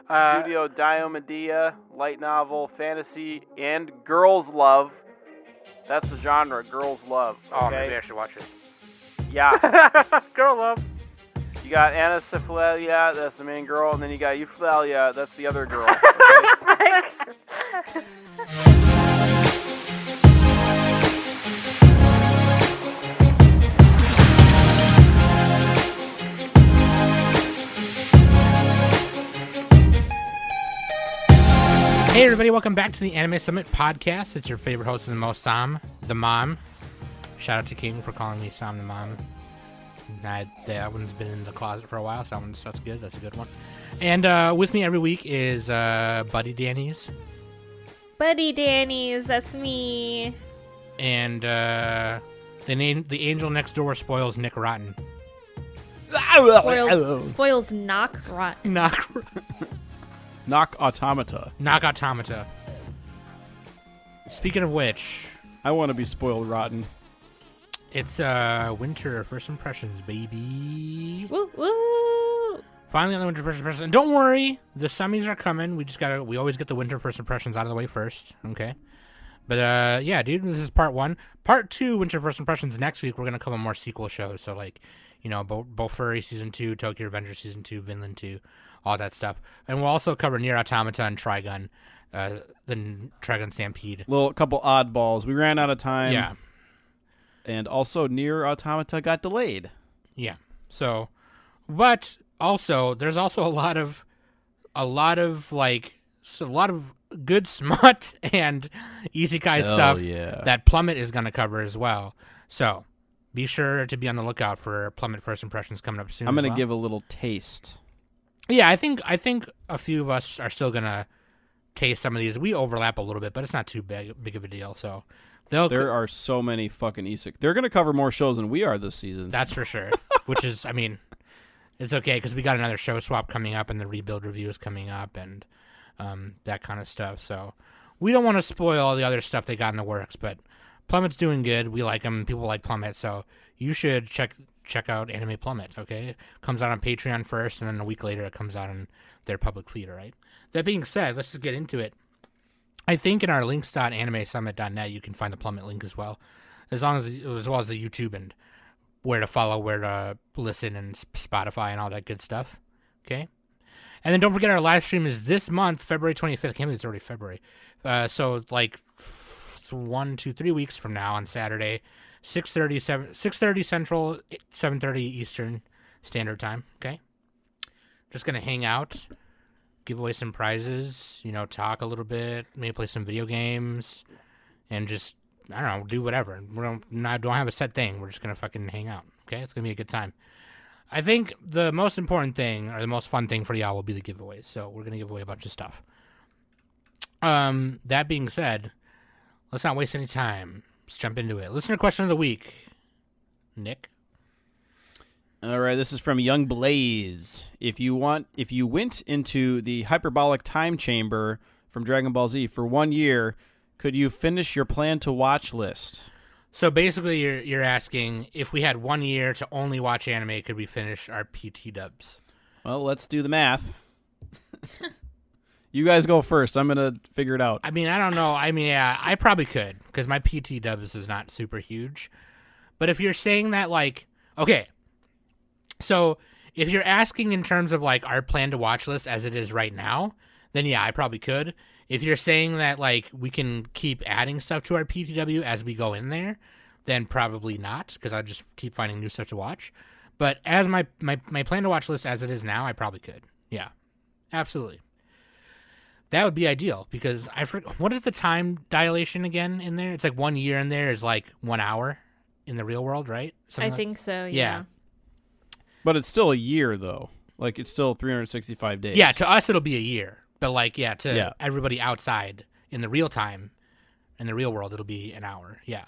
Studio Diomedia, light novel, fantasy, and girls' love. That's the genre, girls' love. Okay? Oh, maybe I should watch it. Yeah. Girl love. You got Anacephalia, that's the main girl, and then you got Euphalia, that's the other girl. Okay? Hey everybody, welcome back to the Anime Summit podcast. It's your favorite host of the most, Sam, the mom. Shout out to King for calling me Sam the mom. That one's been in the closet for a while, so that's good. That's a good one. And with me every week is Buddy Daddies. Buddy Daddies, that's me. And the angel next door spoils Nick Rotten. Spoils Knock Rotten. Knock Automata. Knock Automata. Speaking of which, I want to be spoiled rotten. it's winter first impressions, baby. Woo woo! Finally on the winter first impressions. And don't worry, the summies are coming. We always get the winter first impressions out of the way first, okay? But yeah, dude, this is part 1. Part 2, winter first impressions, next week we're gonna cover more sequel shows. So like, you know, Bofuri season 2, Tokyo Revengers season 2, Vinland 2, all that stuff. And we'll also cover Nier Automata and Trigun, the Trigun Stampede. Couple oddballs. We ran out of time. Yeah. And also Nier Automata got delayed. Yeah. So, but also there's also a lot of good smut and isekai stuff that Plummet is going to cover as well. So, be sure to be on the lookout for Plummet first impressions coming up soon. I'm going to give a little taste. Yeah, I think a few of us are still going to taste some of these. We overlap a little bit, but it's not too big of a deal. So, there are so many fucking isekai. They're going to cover more shows than we are this season. That's for sure. Which is, I mean, it's okay because we got another show swap coming up and the rebuild review is coming up and that kind of stuff. So we don't want to spoil all the other stuff they got in the works, but Plummet's doing good. We like him. People like Plummet. So you should check out Anime Plummet, okay? It comes out on Patreon first, and then a week later it comes out on their public feed, all right? That being said, let's just get into it. I think in our links.animesummit.net you can find the Plummet link as well, as well as the YouTube and where to follow, where to listen, and Spotify and all that good stuff, okay? And then don't forget our live stream is this month, February 25th. I can't believe it's already February. So like 1, 2, 3 weeks from now on Saturday, 6:30 Central, 7:30 Eastern Standard Time, okay? Just going to hang out, give away some prizes, you know, talk a little bit, maybe play some video games, and just, I don't know, do whatever. We don't have a set thing. We're just going to fucking hang out, okay? It's going to be a good time. I think the most important thing, or the most fun thing for y'all will be the giveaways. So we're going to give away a bunch of stuff. That being said, let's not waste any time. Let's jump into it. Listener question of the week. Nick? All right, this is from Young Blaze. If you went into the hyperbolic time chamber from Dragon Ball Z for 1 year, could you finish your plan to watch list? So basically you're asking if we had 1 year to only watch anime, could we finish our PT dubs? Well, let's do the math. You guys go first. I'm going to figure it out. I mean, I don't know. I mean, yeah, I probably could because my PT dubs is not super huge. But if you're saying that, like, okay, so if you're asking in terms of, like, our plan to watch list as it is right now, then yeah, I probably could. If you're saying that, like, we can keep adding stuff to our PTW as we go in there, then probably not, because I'll just keep finding new stuff to watch. But as my plan to watch list as it is now, I probably could. Yeah, absolutely. That would be ideal, because what is the time dilation again in there? It's like 1 year in there is like 1 hour in the real world, right? I think so, yeah. But it's still a year, though. Like, it's still 365 days. Yeah, to us it'll be a year. But, like, to everybody outside in the real time, in the real world, it'll be an hour. Yeah.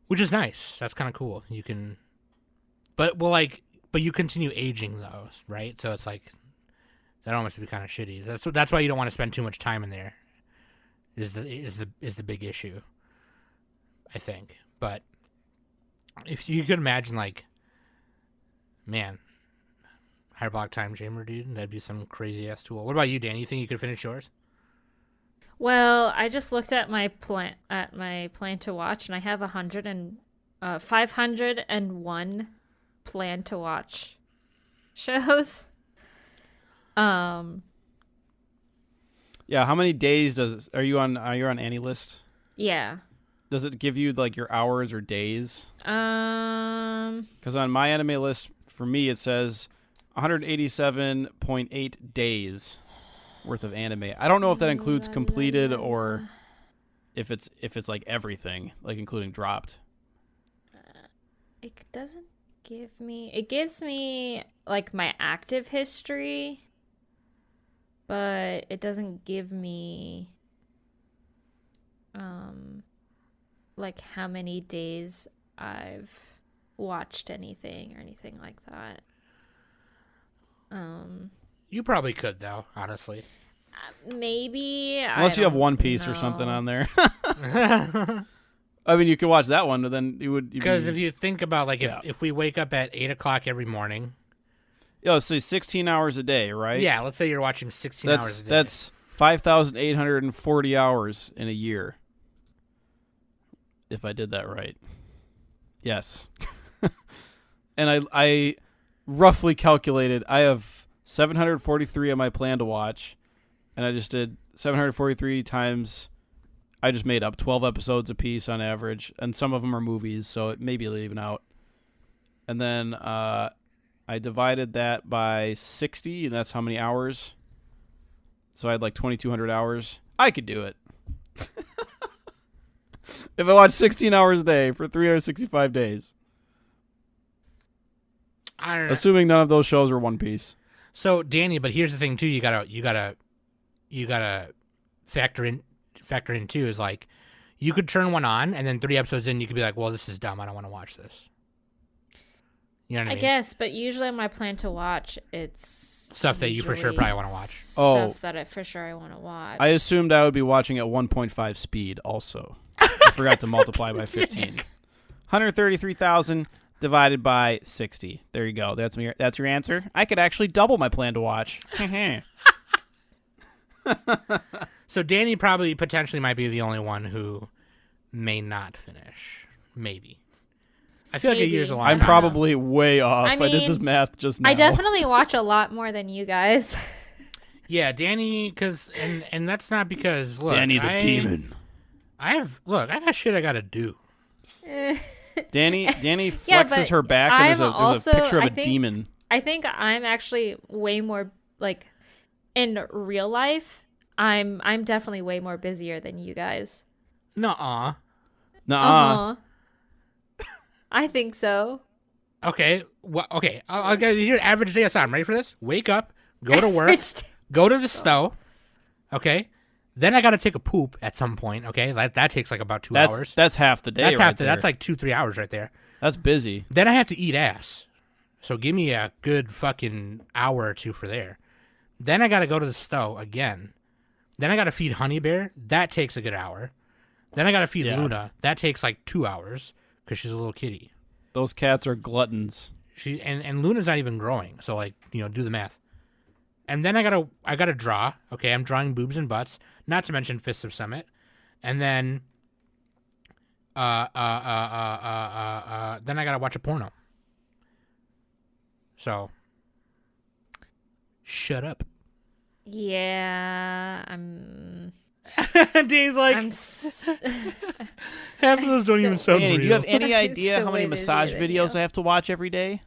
Which is nice. That's kind of cool. You can... But you continue aging, though, right? So it's like... That almost would be kind of shitty. That's why you don't want to spend too much time in there, is the big issue, I think. But if you could imagine, like... Man... Hyperbolic Time Chamber, dude. That'd be some crazy ass tool. What about you, Dan? You think you could finish yours? Well, I just looked at my plan to watch, and I have 501 plan to watch shows. Yeah, how many days are you on any list? Yeah. Does it give you like your hours or days? Because on my anime list, for me, it says 187.8 days worth of anime. I don't know if that includes completed or if it's like everything, like including dropped. It doesn't give me. It gives me like my active history, but it doesn't give me like how many days I've watched anything or anything like that. You probably could, though, honestly. Maybe. Unless you have One Piece know. or something on there. I mean, you could watch that one, but then you would... Because if you think about, like, if we wake up at 8 o'clock every morning... Yeah, so 16 hours a day, right? Yeah, let's say you're watching 16 hours a day. That's 5,840 hours in a year. If I did that right. Yes. And I roughly calculated, I have 743 on my plan to watch, and I just did 743 times... I just made up 12 episodes a piece on average, and some of them are movies, so it may be leaving out. And then I divided that by 60, and that's how many hours. So I had like 2,200 hours. I could do it. If I watch 16 hours a day for 365 days. I don't know. Assuming none of those shows are One Piece. So, Danny, but here's the thing too. You gotta factor in too is like you could turn one on and then 3 episodes in you could be like, well, this is dumb. I don't want to watch this. You know what I mean? I guess, but usually on my plan to watch, it's stuff that you for sure probably want to watch. Stuff that I want to watch. I assumed I would be watching at 1.5 speed also. I forgot to multiply by 15. 133,000 divided by 60. There you go. That's your answer. I could actually double my plan to watch. So Danny probably potentially might be the only one who may not finish. Maybe. I feel like a year's a long I'm time. probably way off. I did this math just now. I definitely watch a lot more than you guys. Yeah, Danny, and that's not because look, Danny the demon. I got shit I gotta do. Danny flexes her back and there's a picture of a demon. I think I'm actually way more like in real life. I'm definitely way more busier than you guys. Nuh-uh. Uh-huh. I think so. Okay. Well, okay. I'll get your average day aside. I'm ready for this. Wake up, go to work, go to the stove. Okay. Then I got to take a poop at some point. Okay. That takes like about 2 hours. That's half the day. That's like 2-3 hours right there. That's busy. Then I have to eat ass. So give me a good fucking hour or two for there. Then I got to go to the stove again. Then I got to feed Honey Bear. That takes a good hour. Then I got to feed Luna. That takes like 2 hours because she's a little kitty. Those cats are gluttons. And Luna's not even growing. So like, do the math. And then I gotta draw. Okay, I'm drawing boobs and butts. Not to mention Fists of Summit. And then then I gotta watch a porno. So shut up. Yeah, I'm. Dave's like, half of those don't even sound Danny, real. do you have any idea how many massage videos I have to watch every day?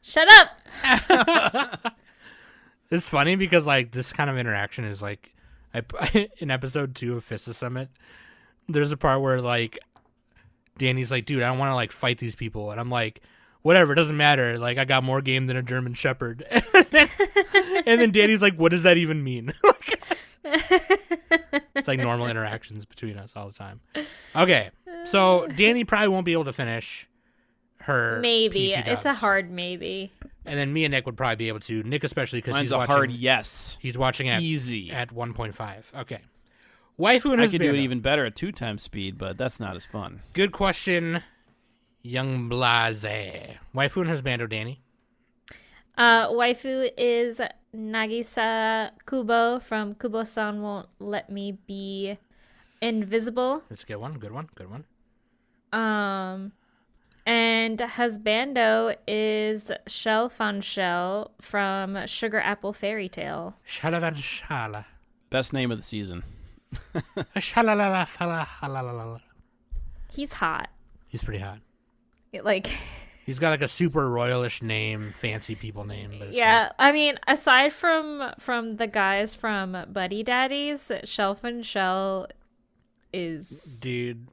Shut up. It's funny because like this kind of interaction is like, in episode 2 of Fist of Summit, there's a part where like Danny's like, dude, I don't want to like fight these people, and I'm like, whatever, it doesn't matter. Like I got more game than a German Shepherd. And then Danny's like, what does that even mean? It's like normal interactions between us all the time. Okay, so Danny probably won't be able to finish her. Maybe PT it's a dubs. hard maybe. And then me and Nick would probably be able to. Nick especially because he's Mine's a watching. hard yes. He's watching at Easy. at 1.5. Okay. Waifu and I his could do it bando. even better at 2 times speed, but that's not as fun. Good question, young blase. Waifu and his bando, Danny. Waifu is Nagisa Kubo from Kubo-san Won't Let Me Be Invisible. That's a good one. Good one. Good one. And husbando is Shell Fun Shell from Sugar Apple Fairy Tale. Shalala shala. Best name of the season. Shalalala fala halalala. He's hot. He's pretty hot. Like, He's got like a super royalish name, fancy people name. But it's yeah. I mean, aside from the guys from Buddy Daddies, Shell Fun Shell is dude,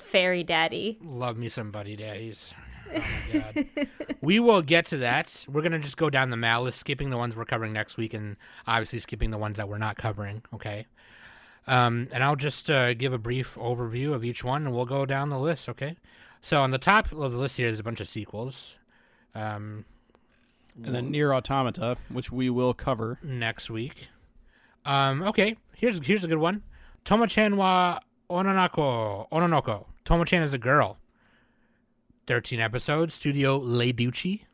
Fairy Daddy. love me some Buddy Daddies. Oh my god. We will get to that. We're gonna just go down the mallet, skipping the ones we're covering next week, and obviously skipping the ones that we're not covering. Okay. And I'll just give a brief overview of each one, and we'll go down the list. Okay. So on the top of the list here is a bunch of sequels. And then Nier Automata, which we will cover next week. Okay. Here's a good one. Tomo-chan wa Ononoko. Tomo-chan is a girl. 13 episodes. Studio Leiduchi.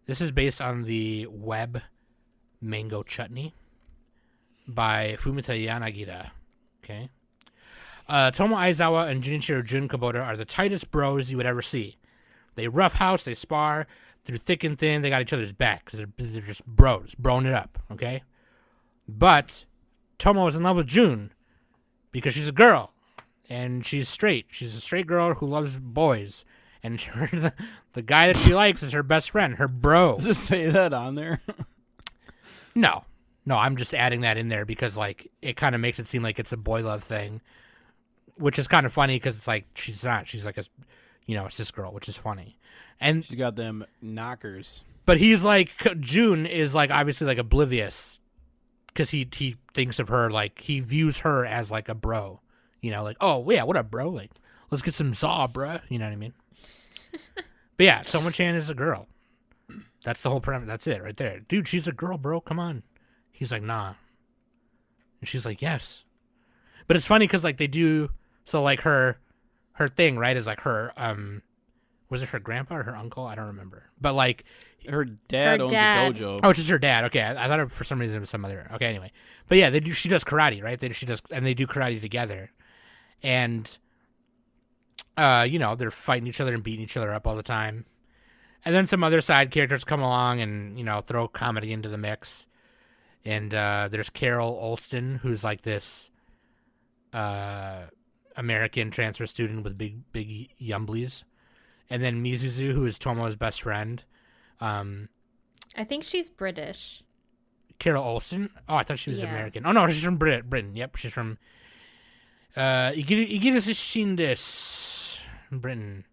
This is based on the web Mango Chutney by Fumita Yanagira. Okay. Tomo Aizawa and Junichiro Jun Kubota are the tightest bros you would ever see. They roughhouse, they spar, through thick and thin, they got each other's back, because they're just bros, broing it up, okay? But Tomo is in love with Jun, because she's a girl, and she's straight. She's a straight girl who loves boys, and the guy that she likes is her best friend, her bro. Does it say that on there? No, I'm just adding that in there because, like, it kind of makes it seem like it's a boy love thing, which is kind of funny because it's like she's not. She's like a cis girl, which is funny. And She's got them knockers. but he's like June is like obviously like oblivious because he thinks of her like he views her as like a bro, like oh yeah, what up, bro? Like let's get some Zaw, bro. You know what I mean? But yeah, Tomo-chan is a girl. That's the whole premise. That's it right there, dude. She's a girl, bro. Come on. He's like nah, and she's like yes. But it's funny because like they do. So like her thing, right, is like her was it her grandpa or her uncle? I don't remember. But like Her dad owns a dojo. oh, it's just her dad. Okay, I thought for some reason it was some other. Okay, anyway. But yeah, she does karate, right? They do karate together. And they're fighting each other and beating each other up all the time. And then some other side characters come along and, throw comedy into the mix. And there's Carol Olston, who's like this American transfer student with big yumblies, and then Mizuzu, who is Tomo's best friend. I think she's British. Carol Olsen. Oh, I thought she was Yeah. American. Oh no, she's from Britain. Yep, she's from Igidis Britain.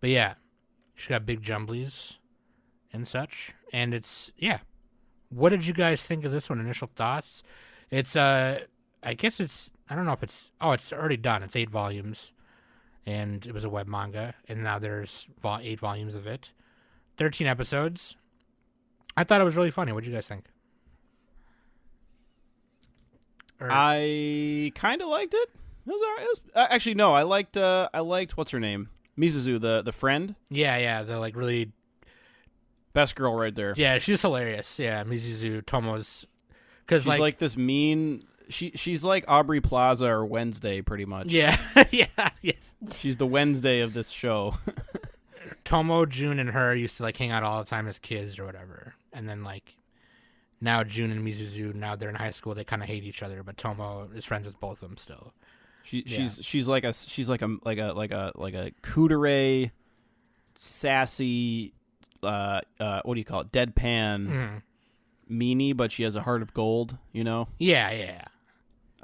But yeah, she got big jumblies and such, and it's What did you guys think of this one? Initial thoughts? It's I guess it's. I don't know if it's... Oh, it's already done. It's 8 volumes. And it was a web manga. And now there's 8 volumes of it. 13 episodes. I thought it was really funny. What did you guys think? I kind of liked it. It was alright. Actually, no. I liked what's her name? Mizuzu, the friend. Yeah. The like really... Best girl right there. Yeah, she's hilarious. Yeah, Mizuzu Tomo's... Because She's like this mean... She's like Aubrey Plaza or Wednesday, pretty much. Yeah, yeah. She's the Wednesday of this show. Tomo, June, and her used to like hang out all the time as kids or whatever, and then like now June and Mizuzu, now they're in high school, they kind of hate each other, but Tomo is friends with both of them still. She's like a kudere, sassy, what do you call it? Deadpan meanie, but she has a heart of gold. Yeah.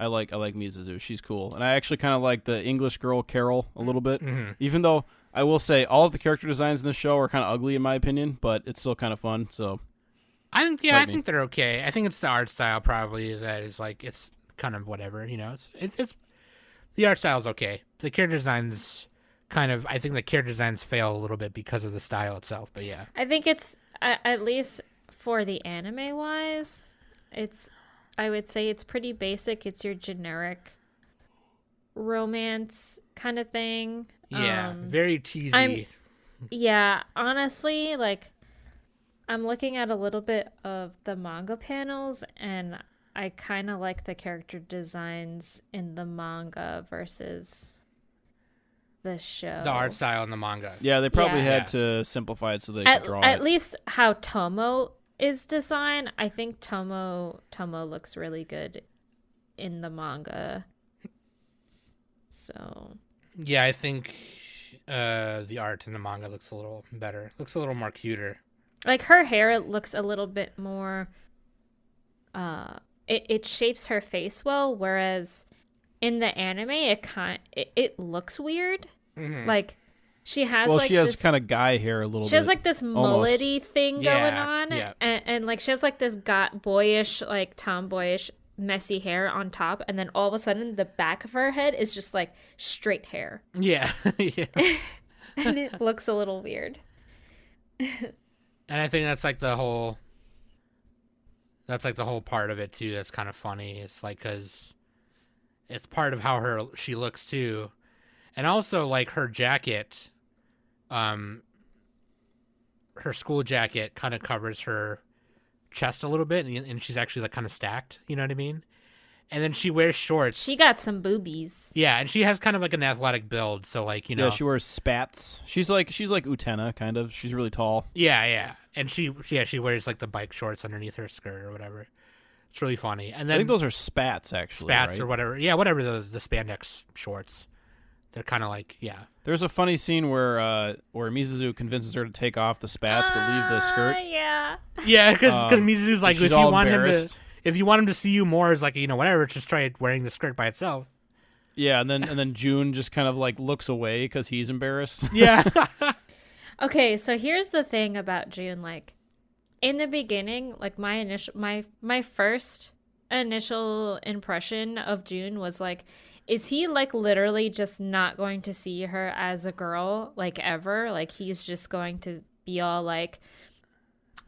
I like Mizuzu. She's cool. And I actually kind of like the English girl Carol a little bit. Mm-hmm. Even though I will say all of the character designs in the show are kind of ugly in my opinion, but it's still kind of fun. So I think they're okay. I think it's the art style probably that is like it's kind of whatever, It's the art style's okay. The character designs I think the character designs fail a little bit because of the style itself, but yeah. I think it's at least for the anime wise, I would say it's pretty basic. It's your generic romance kind of thing. Yeah, very teasy. Yeah, honestly, like I'm looking at a little bit of the manga panels, and I kind of like the character designs in the manga versus the show. The art style in the manga. Yeah, they probably Yeah. had to simplify it so they could draw At it. least how Tomo is designed, I think Tomo looks really good in the manga. So Yeah, I think the art in the manga looks a little better. Looks a little more cuter. like her hair looks a little bit more it shapes her face well, whereas in the anime it looks weird. Mhm. Like she has Well, like she has this, kind of guy hair a little bit. she has like this almost. mullety thing Yeah, going on, yeah. and like she has like this boyish, like tomboyish messy hair on top, and then all of a sudden the back of her head is just like straight hair. Yeah, yeah. And it looks a little weird. And I think that's like the whole part of it too. That's kind of funny. It's like because it's part of how she looks too, and also like her jacket, her school jacket kind of covers her chest a little bit, and she's actually like kind of stacked. You know what I mean? And then she wears shorts. She got some boobies. Yeah, and she has kind of like an athletic build, so like, you know. Yeah, she wears spats. She's like Utena, kind of. She's really tall. Yeah. And she wears like the bike shorts underneath her skirt or whatever. It's really funny. And then I think those are spats, actually. spats right? or whatever. Yeah, whatever the spandex shorts. They're kind of like, yeah. There's a funny scene where Mizuzu convinces her to take off the spats but leave the skirt. Yeah. Yeah, because Mizuzu's like, she's if you all want embarrassed. if you want him to see you more, it's like, you know, whatever, just try wearing the skirt by itself. Yeah, and then June just kind of like looks away because he's embarrassed. Yeah. Okay, so here's the thing about June. Like, in the beginning, like my first initial impression of June was like, is he like literally just not going to see her as a girl like ever? Like he's just going to be all like,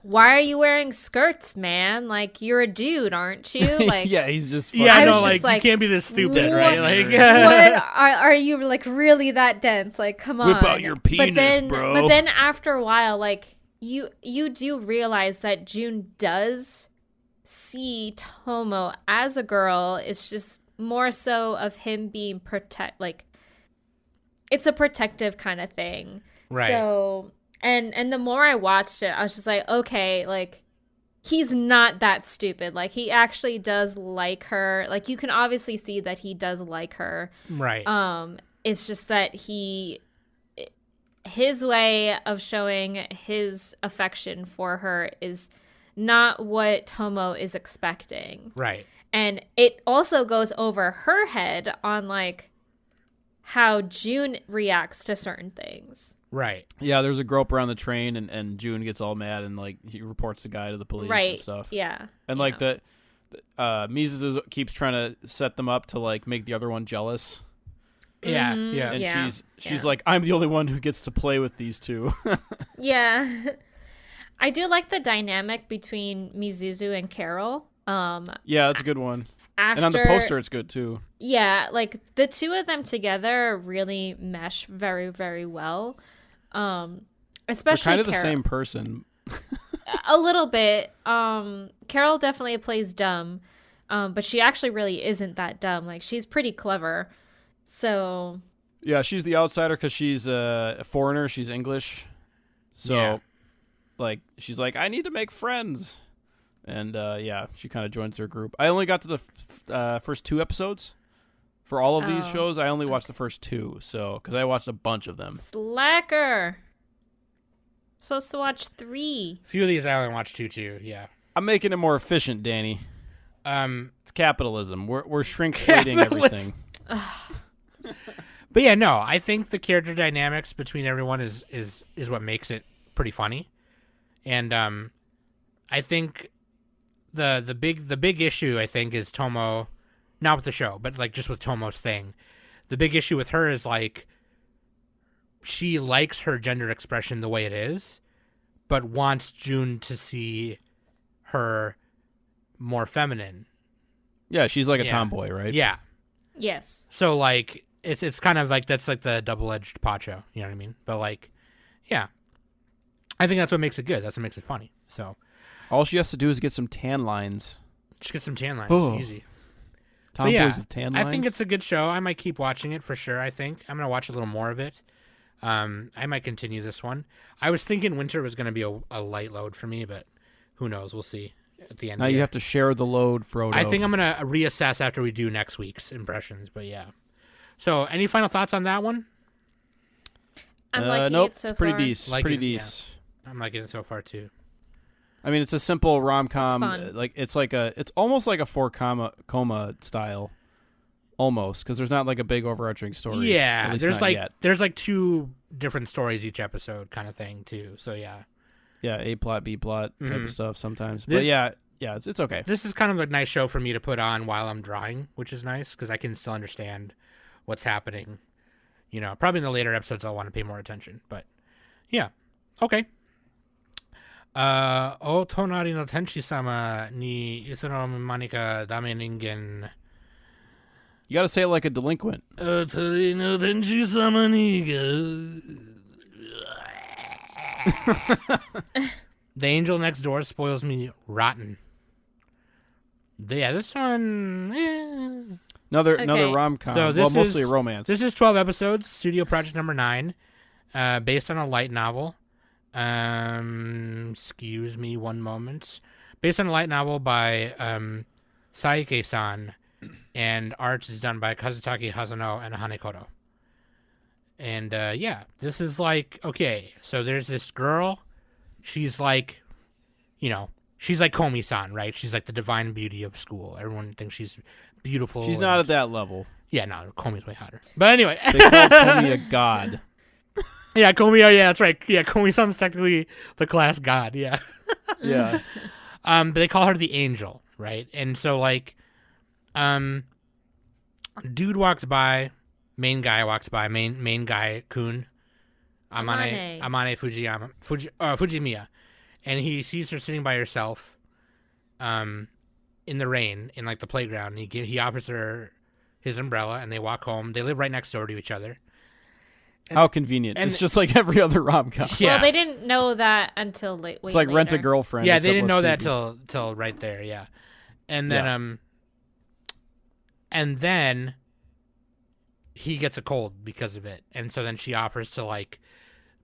why are you wearing skirts, man? Like you're a dude, aren't you? Like yeah, he's just Yeah, I I was know, just like, you can't be this stupid, what- right? Like, what are you like really that dense? Like come on. Whip out your penis, bro. But then after a while, like you do realize that June does see Tomo as a girl. It's just more so of him being like it's a protective kind of thing. Right. So and the more I watched it, I was just like, okay, like he's not that stupid. Like he actually does like her. Like you can obviously see that he does like her. right. It's just that his way of showing his affection for her is not what Tomo is expecting. Right. And it also goes over her head on like how June reacts to certain things. Right. Yeah, there's a grope around the train, and June gets all mad and like he reports the guy to the police Right. and stuff. Yeah. And like Mizuzu keeps trying to set them up to like make the other one jealous, Yeah. Mhm. Yeah. and Yeah. she's like, I'm the only one who gets to play with these two. Yeah. I do like the dynamic between Mizuzu and Carol. Yeah, that's a good one. After, And on the poster, it's good too. yeah, like the two of them together really mesh very, very well. They're Especially kind of the Carol. same person. A little bit. Carol definitely plays dumb, but she actually really isn't that dumb. Like she's pretty clever. So Yeah, she's the outsider because she's a foreigner. She's English, so Yeah. like she's like, I need to make friends, and yeah, she kind of joins their group. I only got to the first 2 episodes for all of these Oh, shows. I only watched the first 2, so because I watched a bunch of them. slacker. Supposed to watch 3. A few of these I only watched 2 too. Yeah. I'm making it more efficient, Danny. It's capitalism. We're shrinkflating everything. But yeah, no, I think the character dynamics between everyone is what makes it pretty funny, and I think the big issue I think is Tomo, not with the show, but like just with Tomo's thing. The big issue with her is like she likes her gender expression the way it is, but wants June to see her more feminine. Yeah, she's like a Yeah. tomboy, right? Yeah. Yes. So like it's kind of like that's like the double-edged pacho, you know what I mean? But like yeah, I think that's what makes it good. That's what makes it funny. So All she has to do is get some tan lines. just get some tan lines. Oh. Easy. Tomboys yeah, with tan lines. I think it's a good show. I might keep watching it for sure. I think I'm gonna watch a little more of it. I might continue this one. I was thinking winter was gonna be a light load for me, but who knows? We'll see at the end. Now of the you year. have to share the load, Frodo. I think I'm gonna reassess after we do next week's impressions. But yeah. So, any final thoughts on that one? I'm liking nope, it so it's pretty far. decent. Like Pretty it, yeah. decent. I'm liking it so far too. I mean, it's a simple rom-com. It's fun. It's almost like a coma style, almost, because there's not like a big overarching story. Yeah, At least there's not like yet. there's like 2 different stories each episode, kind of thing too. So yeah, A plot, B plot type Mhm. of stuff sometimes. This- But yeah, it's okay. this is kind of a nice show for me to put on while I'm drawing, which is nice because I can still understand what's happening. You know, probably in the later episodes I'll want to pay more attention, but yeah, okay. O tonari no tenshi-sama ni itsu no mani ka dame ningen. You got to say it like a delinquent. O tonari no tenshi-sama ni The Angel Next Door spoils me rotten. Yeah, this one. Another Okay. rom-com. So this mostly is- a romance. This is 12 episodes, studio project number 9, based on a light novel. Excuse me one moment. Based on a light novel by Saike-san, and art is done by Kazutaki Hazano and Hanekoto. And yeah, this is like, okay, so there's this girl. She's like, she's like Komi-san, right? She's like the divine beauty of school. Everyone thinks she's beautiful. She's not at that level. Yeah, no, Komi's way hotter. But anyway. They call Tommy a god. Yeah, Komi, oh yeah, that's right. Yeah, Komi-san's technically the class god, yeah. Yeah. But they call her the Angel, right? And so, like, dude walks by, main guy walks by, main guy, Kun, Amane Fujimiya, and he sees her sitting by herself, in the rain, in, like, the playground, and he offers her his umbrella, and they walk home. They live right next door to each other. How convenient. and- It's just like every other rom-com. Yeah. Well, they didn't know that until way It's like later. Rent a Girlfriend. Yeah, except they didn't less know that creepy. till right there, yeah. And then Yeah. and then he gets a cold because of it. And so then she offers to, like,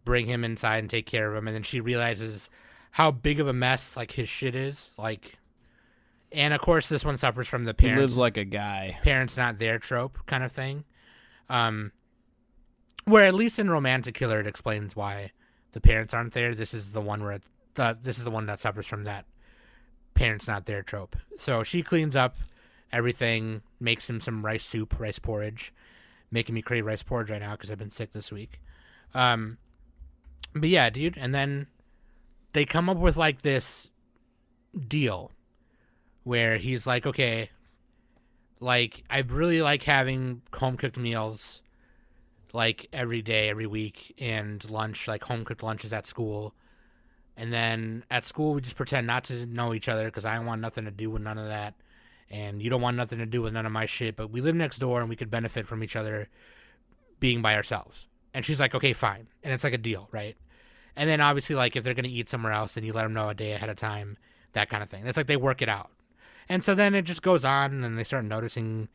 bring him inside and take care of him, and then she realizes how big of a mess, like, his shit is, like, and of course this one suffers from the He parents lives like a guy. parents not there trope kind of thing. Where at least in Romantic Killer it explains why the parents aren't there. This is the one where this is the one that suffers from that parents not there trope. So she cleans up everything, makes him some rice soup, rice porridge, making me crave rice porridge right now because I've been sick this week. But yeah, dude, and then they come up with, like, this deal where he's like, okay, like, I really like having home cooked meals, like, every day, every week, and lunch, like, home cooked lunches at school. And then at school, we just pretend not to know each other because I want nothing to do with none of that. And you don't want nothing to do with none of my shit, but we live next door and we could benefit from each other being by ourselves. And she's like, okay, fine. And it's like a deal, right? And then obviously, like, if they're going to eat somewhere else, then you let them know a day ahead of time, that kind of thing. It's like they work it out. And so then it just goes on, and they start noticing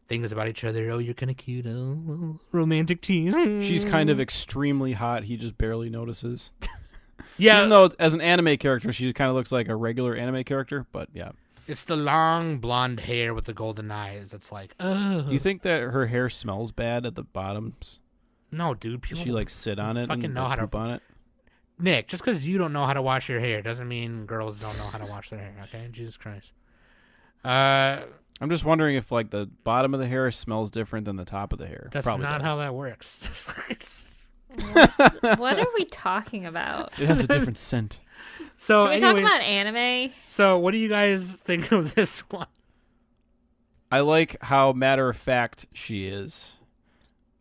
things about each other. Oh, you're kind of cute. Oh, romantic tease. She's kind of extremely hot. He just barely notices. Yeah. Even though as an anime character, she kind of looks like a regular anime character. But yeah. It's the long blonde hair with the golden eyes. That's like, oh. Do you think that her hair smells bad at the bottoms? No, dude. Does People she, like, sit on it fucking and know how to poop on it? Nick, just because you don't know how to wash your hair doesn't mean girls don't know how to wash their hair, okay? Jesus Christ. I'm just wondering if, like, the bottom of the hair smells different than the top of the hair. That's Probably not does. how that works. What are we talking about? It has a different scent. So, Can we talk anyways, about anime? so what do you guys think of this one? I like how matter of fact she is.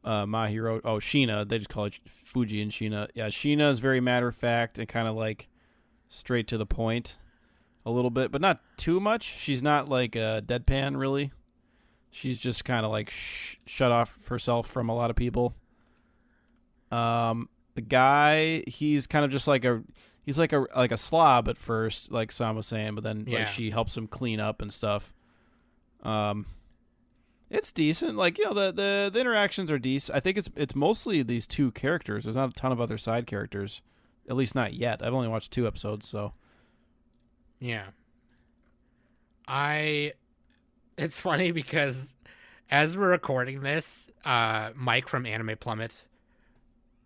Mahiro. Oh, Sheena. They just call it Fuji and Sheena. Yeah, Sheena is very matter of fact and kind of like straight to the point a little bit, but not too much. She's not like a deadpan, really. She's just kind of like shut off herself from a lot of people. The the guy, he's kind of just like a slob at first, like Sam was saying, but then like she helps him clean up and stuff. It's decent. Like, you know, the interactions are decent. I think it's mostly these two characters. There's not a ton of other side characters, at least not yet. I've only watched 2 episodes, so. Yeah. It's funny because as we're recording this, Mike from Anime Plummet,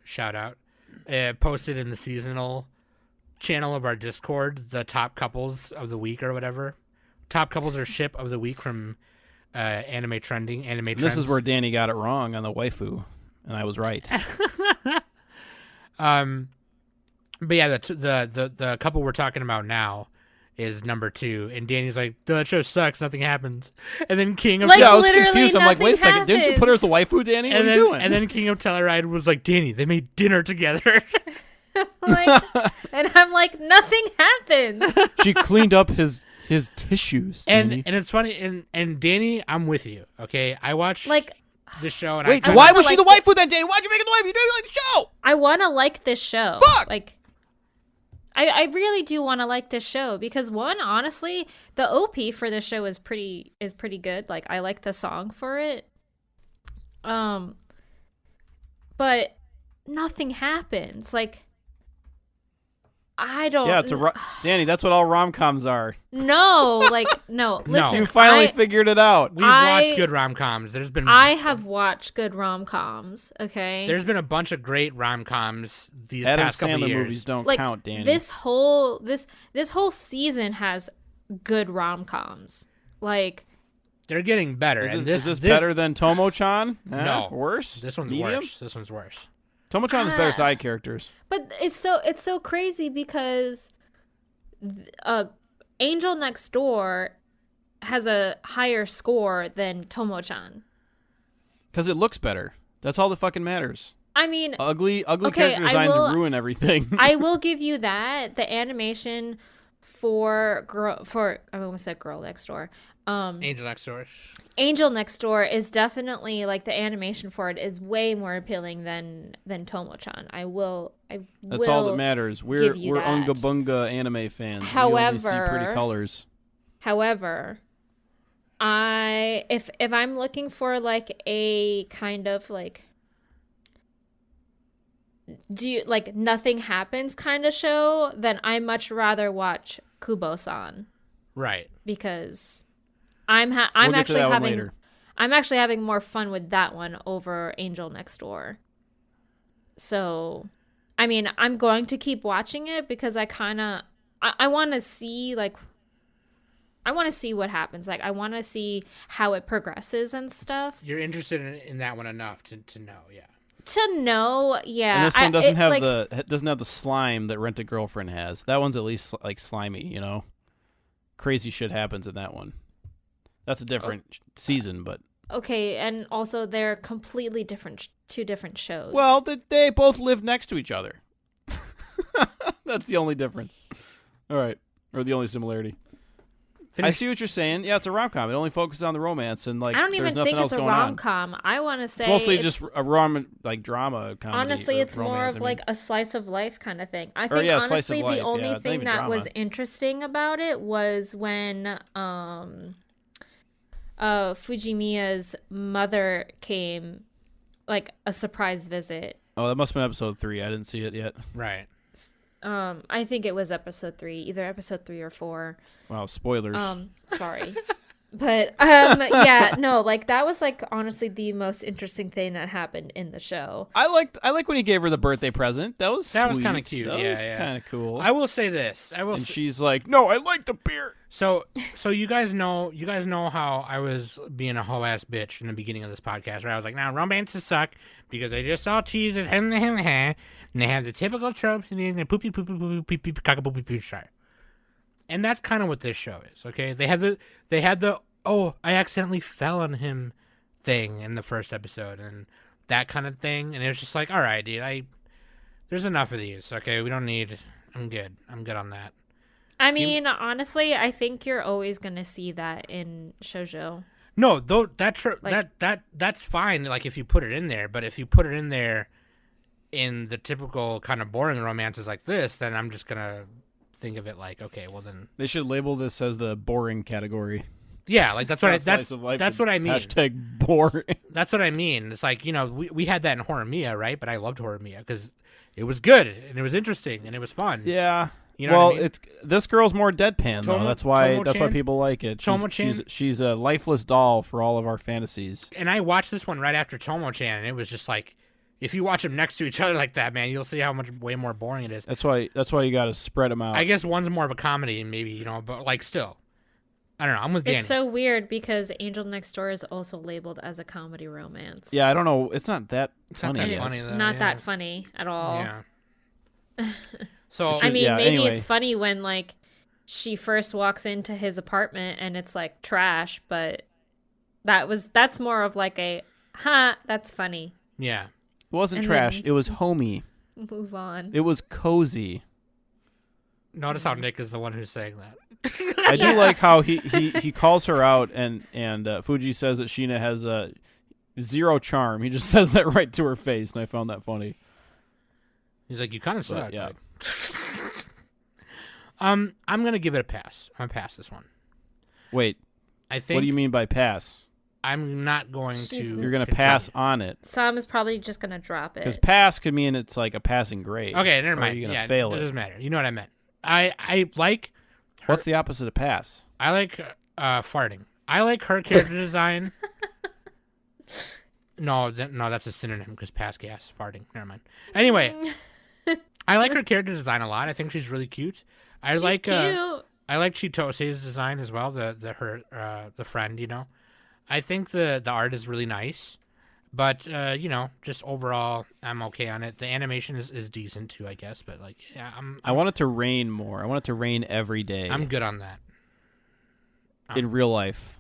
shout out, posted in the seasonal channel of our Discord the top couples of the week or whatever. Top couples or ship of the week from anime trends. This is where Danny got it wrong on the waifu, and I was right. But yeah, the couple we're talking about now is number 2, and Danny's like, that show sucks, nothing happens. And then King of I was confused. I'm like, wait a second, didn't you put her as the waifu, Danny? What are you doing? And then King of Telluride was like, Danny, they made dinner together. And I'm like, nothing happens. She cleaned up his tissues. And it's funny, and Danny, I'm with you. Okay, I watched the show, and wait, why was she the waifu then, Danny? Why'd you make her the waifu? You didn't like the show. I want to like this show. Fuck. Like, I really do want to like this show because one, honestly, the OP for this show is pretty good. Like, I like the song for it. But nothing happens. Like, I don't. Yeah, Danny. That's what all rom-coms are. No, no. Listen, you finally figured it out. We've watched good rom-coms. I have watched good rom-coms. Okay. There's been a bunch of great rom-coms these Adam past couple Sandler years. movies don't count, Danny. This whole season has good rom-coms. Like, they're getting better. Is this better than Tomo-chan? No, worse. This one's Medium? worse. This one's worse. Tomo-chan has better side characters. But it's so crazy because Angel Next Door has a higher score than Tomo-chan. Because it looks better. That's all that fucking matters. I mean, ugly character designs ruin everything. I will give you that. The animation for I almost said Girl Next Door. Angel Next Door. Angel Next Door is definitely, like, the animation for it is way more appealing than Tomo-chan. That's all that matters. We're that. Unga Bunga anime fans. However, we only see pretty colors. However, if I'm looking for, like, a kind of, like, nothing happens kind of show, then I much rather watch Kubo-san. Right. Because I'm actually having more fun with that one over Angel Next Door. So, I mean, I'm going to keep watching it because I want to see, like, I want to see what happens. Like, I want to see how it progresses and stuff. You're interested in that one enough to know, yeah. To know, yeah. And this one doesn't have the slime that Rent a Girlfriend has. That one's at least like slimy, you know. Crazy shit happens in that one. That's a different season, but okay. And also, they're completely different, 2 different shows. Well, they both live next to each other. That's the only difference. All right, or the only similarity. I see what you're saying. Yeah, it's a rom-com. It only focuses on the romance and like. I don't even think it's a rom-com. I want to say it's mostly just a drama comedy. Honestly, it's more of like a slice of life kind of thing. I think honestly the only thing that was interesting about it was when Fujimiya's mother came, like a surprise visit. Oh, that must have been episode 3. I didn't see it yet. Right. I think it was episode 3, either episode 3 or 4. Wow, spoilers. Sorry. But yeah, no, like that was like honestly the most interesting thing that happened in the show. I like when he gave her the birthday present. That was kind of cute. That was kind of cool. I will say this. She's like, "No, I like the beer." So you guys know how I was being a whole ass bitch in the beginning of this podcast, right? I was like, "Now romances suck because they just all tease it, and they have the typical tropes and then poopy cock-a-poopy shy." And that's kind of what this show is, okay? They had the oh, I accidentally fell on him thing in the first episode and that kind of thing, and it was just like, all right, dude, there's enough of these, okay? We don't need. I'm good on that. I mean, honestly, I think you're always gonna see that in shoujo. No, though that's fine. Like if you put it in there, but if you put it in there in the typical kind of boring romances like this, then I'm just gonna think of it like, okay, well then, They should label this as the boring category. yeah, like that's what I, Slice of life that's is what I mean. Hashtag boring. That's what I mean. It's like, we had that in Horror Mia, right? But I loved Horror Mia because it was good and it was interesting and it was fun. Yeah. You know well, what I mean? it's this girl's more deadpan though. That's why Tomo-chan? people like it. Tomo-chan? She's a lifeless doll for all of our fantasies. And I watched this one right after Tomo-chan, and it was just like, if you watch them next to each other like that, man, you'll see how much way more boring it is. That's why you got to spread them out. I guess one's more of a comedy, maybe, but like still, I don't know. I'm with Danny. It's so weird because Angel Next Door is also labeled as a comedy romance. Yeah, I don't know. It's not that funny. Not that yet. funny though. Not yeah. that funny at all. Yeah. So I mean, Yeah, maybe anyway. it's funny when like she first walks into his apartment and it's like trash, but that's more of like a that's funny. yeah. It wasn't And trash. then- It was homey. Move on. It was cozy. Notice how Nick is the one who's saying that. I do like how he calls her out and Fuji says that Sheena has zero charm. He just says that right to her face, and I found that funny. He's like, you kind of suck. yeah. Like. I'm gonna give it a pass. I'm gonna pass this one. Wait, I think. what do you mean by pass? I'm not going She's- to. You're gonna continue. pass on it Sam is probably just gonna drop because it. pass could mean it's like a passing grade. Okay, never Or mind. you're gonna Yeah, fail it it. doesn't matter. You know what I meant. I like. What's the opposite of pass? I like farting. I like her character design. No, that's a synonym because pass gas, farting. Never mind. Anyway, I like her character design a lot. I think she's really cute. I She's like cute. I like Chitose's design as well. The friend. I think the art is really nice, but just overall, I'm okay on it. The animation is decent too, I guess. But like, yeah, I want it to rain more. I want it to rain every day. I'm good on that. in real life.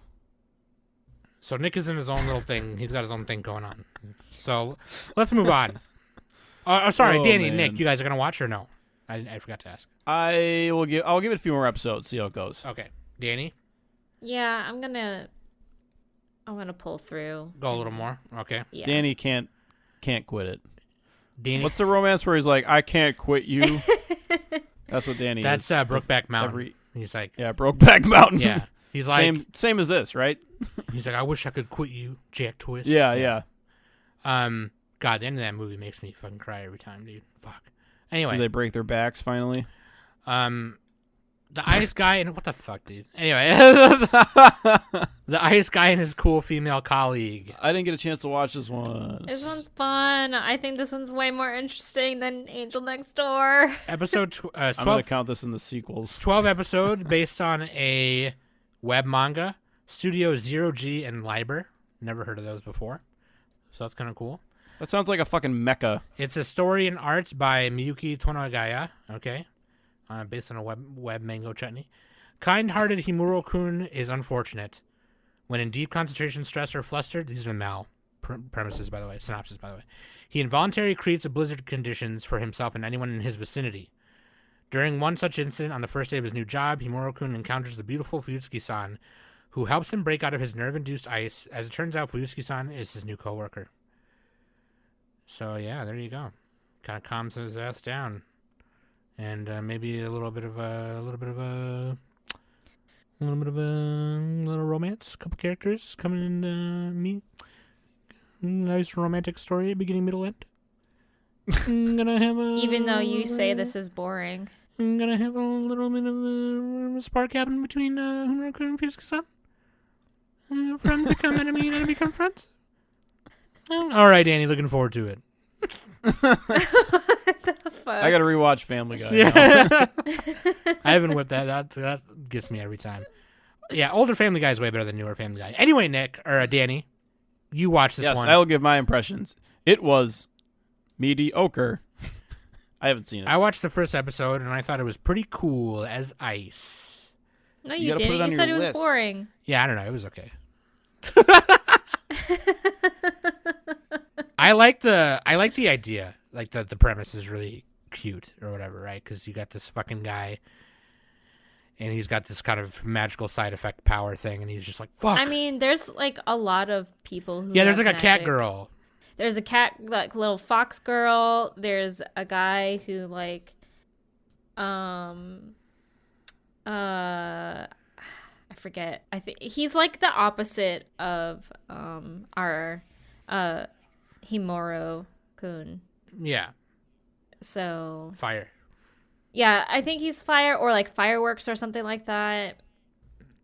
So Nick is in his own little thing. He's got his own thing going on. So let's move on. Sorry, Oh, Danny, man. Nick, you guys are gonna watch or no? I forgot to ask. I'll give it a few more episodes. See how it goes. Okay, Danny, Yeah, I'm gonna pull through. go a little more. Okay, Yeah. Danny can't quit it. Danny. What's the romance where he's like, I can't quit you? That's what Danny That's is. Brokeback Mountain. Every He's like, yeah, Brokeback Mountain. yeah. He's like, same as this, right? he's like, I wish I could quit you, Jack Twist. Yeah. God, the end of that movie makes me fucking cry every time, dude. Fuck. Anyway, Do they break their backs finally? the ice guy and what the fuck, dude. Anyway, the ice guy and his cool female colleague. I didn't get a chance to watch this one. This one's fun. I think this one's way more interesting than Angel Next Door. Episode I'm gonna 12, count this in the sequels. 12 episode based on a web manga. Studio Zero G and Liber. Never heard of those before. So that's kind of cool. That sounds like a fucking mecha. It's a story and art by Miyuki Tonagaya. Okay. Based on a web mango chutney. Kind-hearted Himuro-kun is unfortunate. When in deep concentration, stress, or flustered, these are the premises, by the way, synopsis, by the way. He involuntarily creates a blizzard conditions for himself and anyone in his vicinity. During one such incident, on the first day of his new job, Himuro-kun encounters the beautiful Fuyutsuki-san, who helps him break out of his nerve-induced ice. As it turns out, Fuyutsuki-san is his new coworker. So yeah, there you go. Kind of calms his ass down, and maybe a little bit of a little romance. A couple characters coming in. Me, nice romantic story, beginning, middle, end. I'm gonna have a. Even though you say this is boring. I'm gonna have a little bit of a spark happen between Himuro-kun and Fuyutsuki-san. Friends become enemy, and enemy become friends. All right, Danny, looking forward to it. I gotta rewatch Family Guy. Yeah. I haven't whipped that. That gets me every time. Yeah, older Family Guy is way better than newer Family Guy. Anyway, Nick, or Danny, you watch this Yes, one. I will give my impressions. It was mediocre. I haven't seen it. I watched the first episode, and I thought it was pretty cool as ice. No, You you, gotta put didn't. it on You said it your was list. boring. Yeah, I don't know. It was okay. I like the idea. Like the premise is really cute or whatever, right? Because you got this fucking guy, and he's got this kind of magical side effect power thing, and he's just like, fuck. I mean, there's like a lot of people who. yeah, there's have like a cat magic. girl. there's a cat, like little fox girl. There's a guy who like, I forget. I think he's like the opposite of our Himuro-kun. Yeah. So Fire. yeah, I think he's fire or like fireworks or something like that.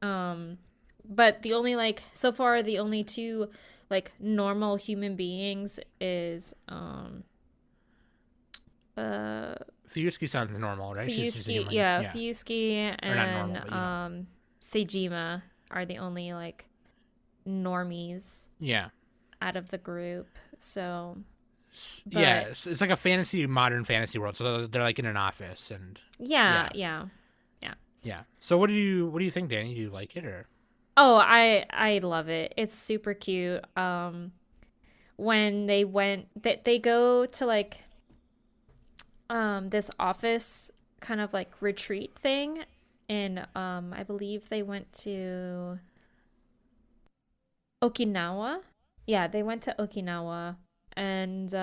But the only like so far the only two like normal human beings is Fuyusuki sounds normal, right? She's just a Fuyusuki, human. yeah, Fuyusuki Or not and normal, but, you know. Seijima are the only like normies Yeah. out of the group. So Yeah, but- it's like a modern fantasy world. So they're like in an office, and yeah. yeah. So what do you think, Danny? Do you like it or? Oh, I love it. It's super cute. When they go to like this office kind of like retreat thing, and I believe they went to Okinawa. Yeah, they went to Okinawa, and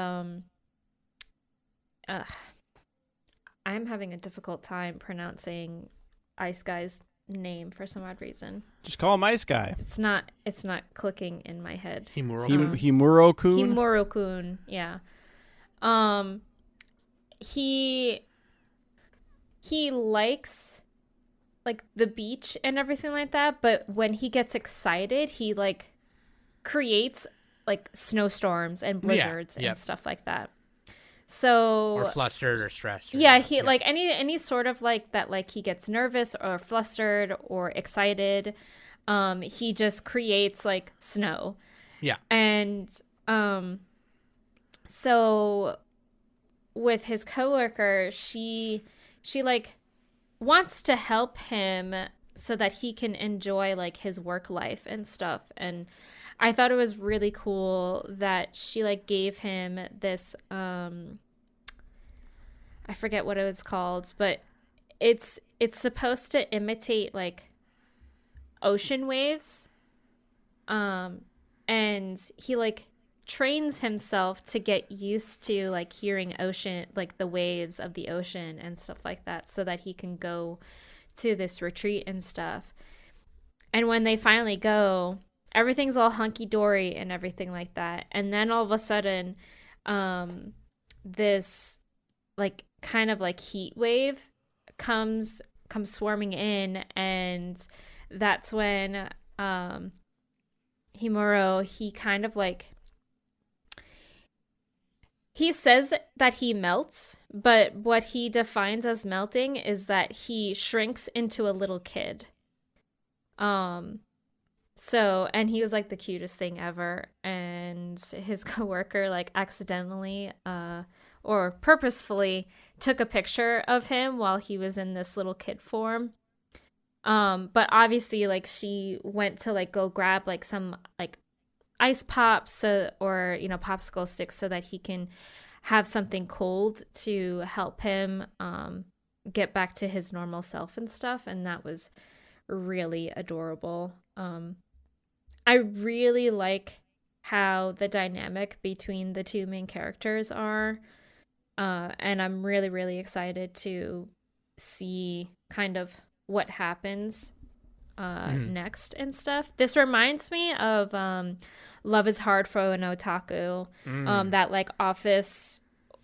I'm having a difficult time pronouncing Ice Guy's name for some odd reason. Just call him Ice Guy. It's not clicking in my head. Himuro. Himuro-kun. Himuro-kun, yeah. He likes like the beach and everything like that, but when he gets excited, he like creates like snowstorms and blizzards and stuff like that. So Or flustered or stressed. Or yeah, he like any sort of like that, like he gets nervous or flustered or excited, he just creates like snow. Yeah. And so with his coworker, she like wants to help him so that he can enjoy like his work life and stuff. And I thought it was really cool that she like gave him this I forget what it was called, but it's supposed to imitate like ocean waves. And he like trains himself to get used to like hearing ocean, like the waves of the ocean and stuff like that, so that he can go to this retreat and stuff. And when they finally go, everything's all hunky-dory and everything like that. And then all of a sudden, this like kind of like heat wave comes swarming in, and that's when Himuro, he kind of like, he says that he melts, but what he defines as melting is that he shrinks into a little kid. So, and he was like the cutest thing ever, and his coworker like accidentally or purposefully took a picture of him while he was in this little kid form. But obviously like she went to like go grab like some like ice pops or you know popsicle sticks so that he can have something cold to help him get back to his normal self and stuff, and that was really adorable. I really like how the dynamic between the two main characters are, and I'm really, really excited to see kind of what happens next and stuff. This reminds me of Love is Hard for an Otaku, that like office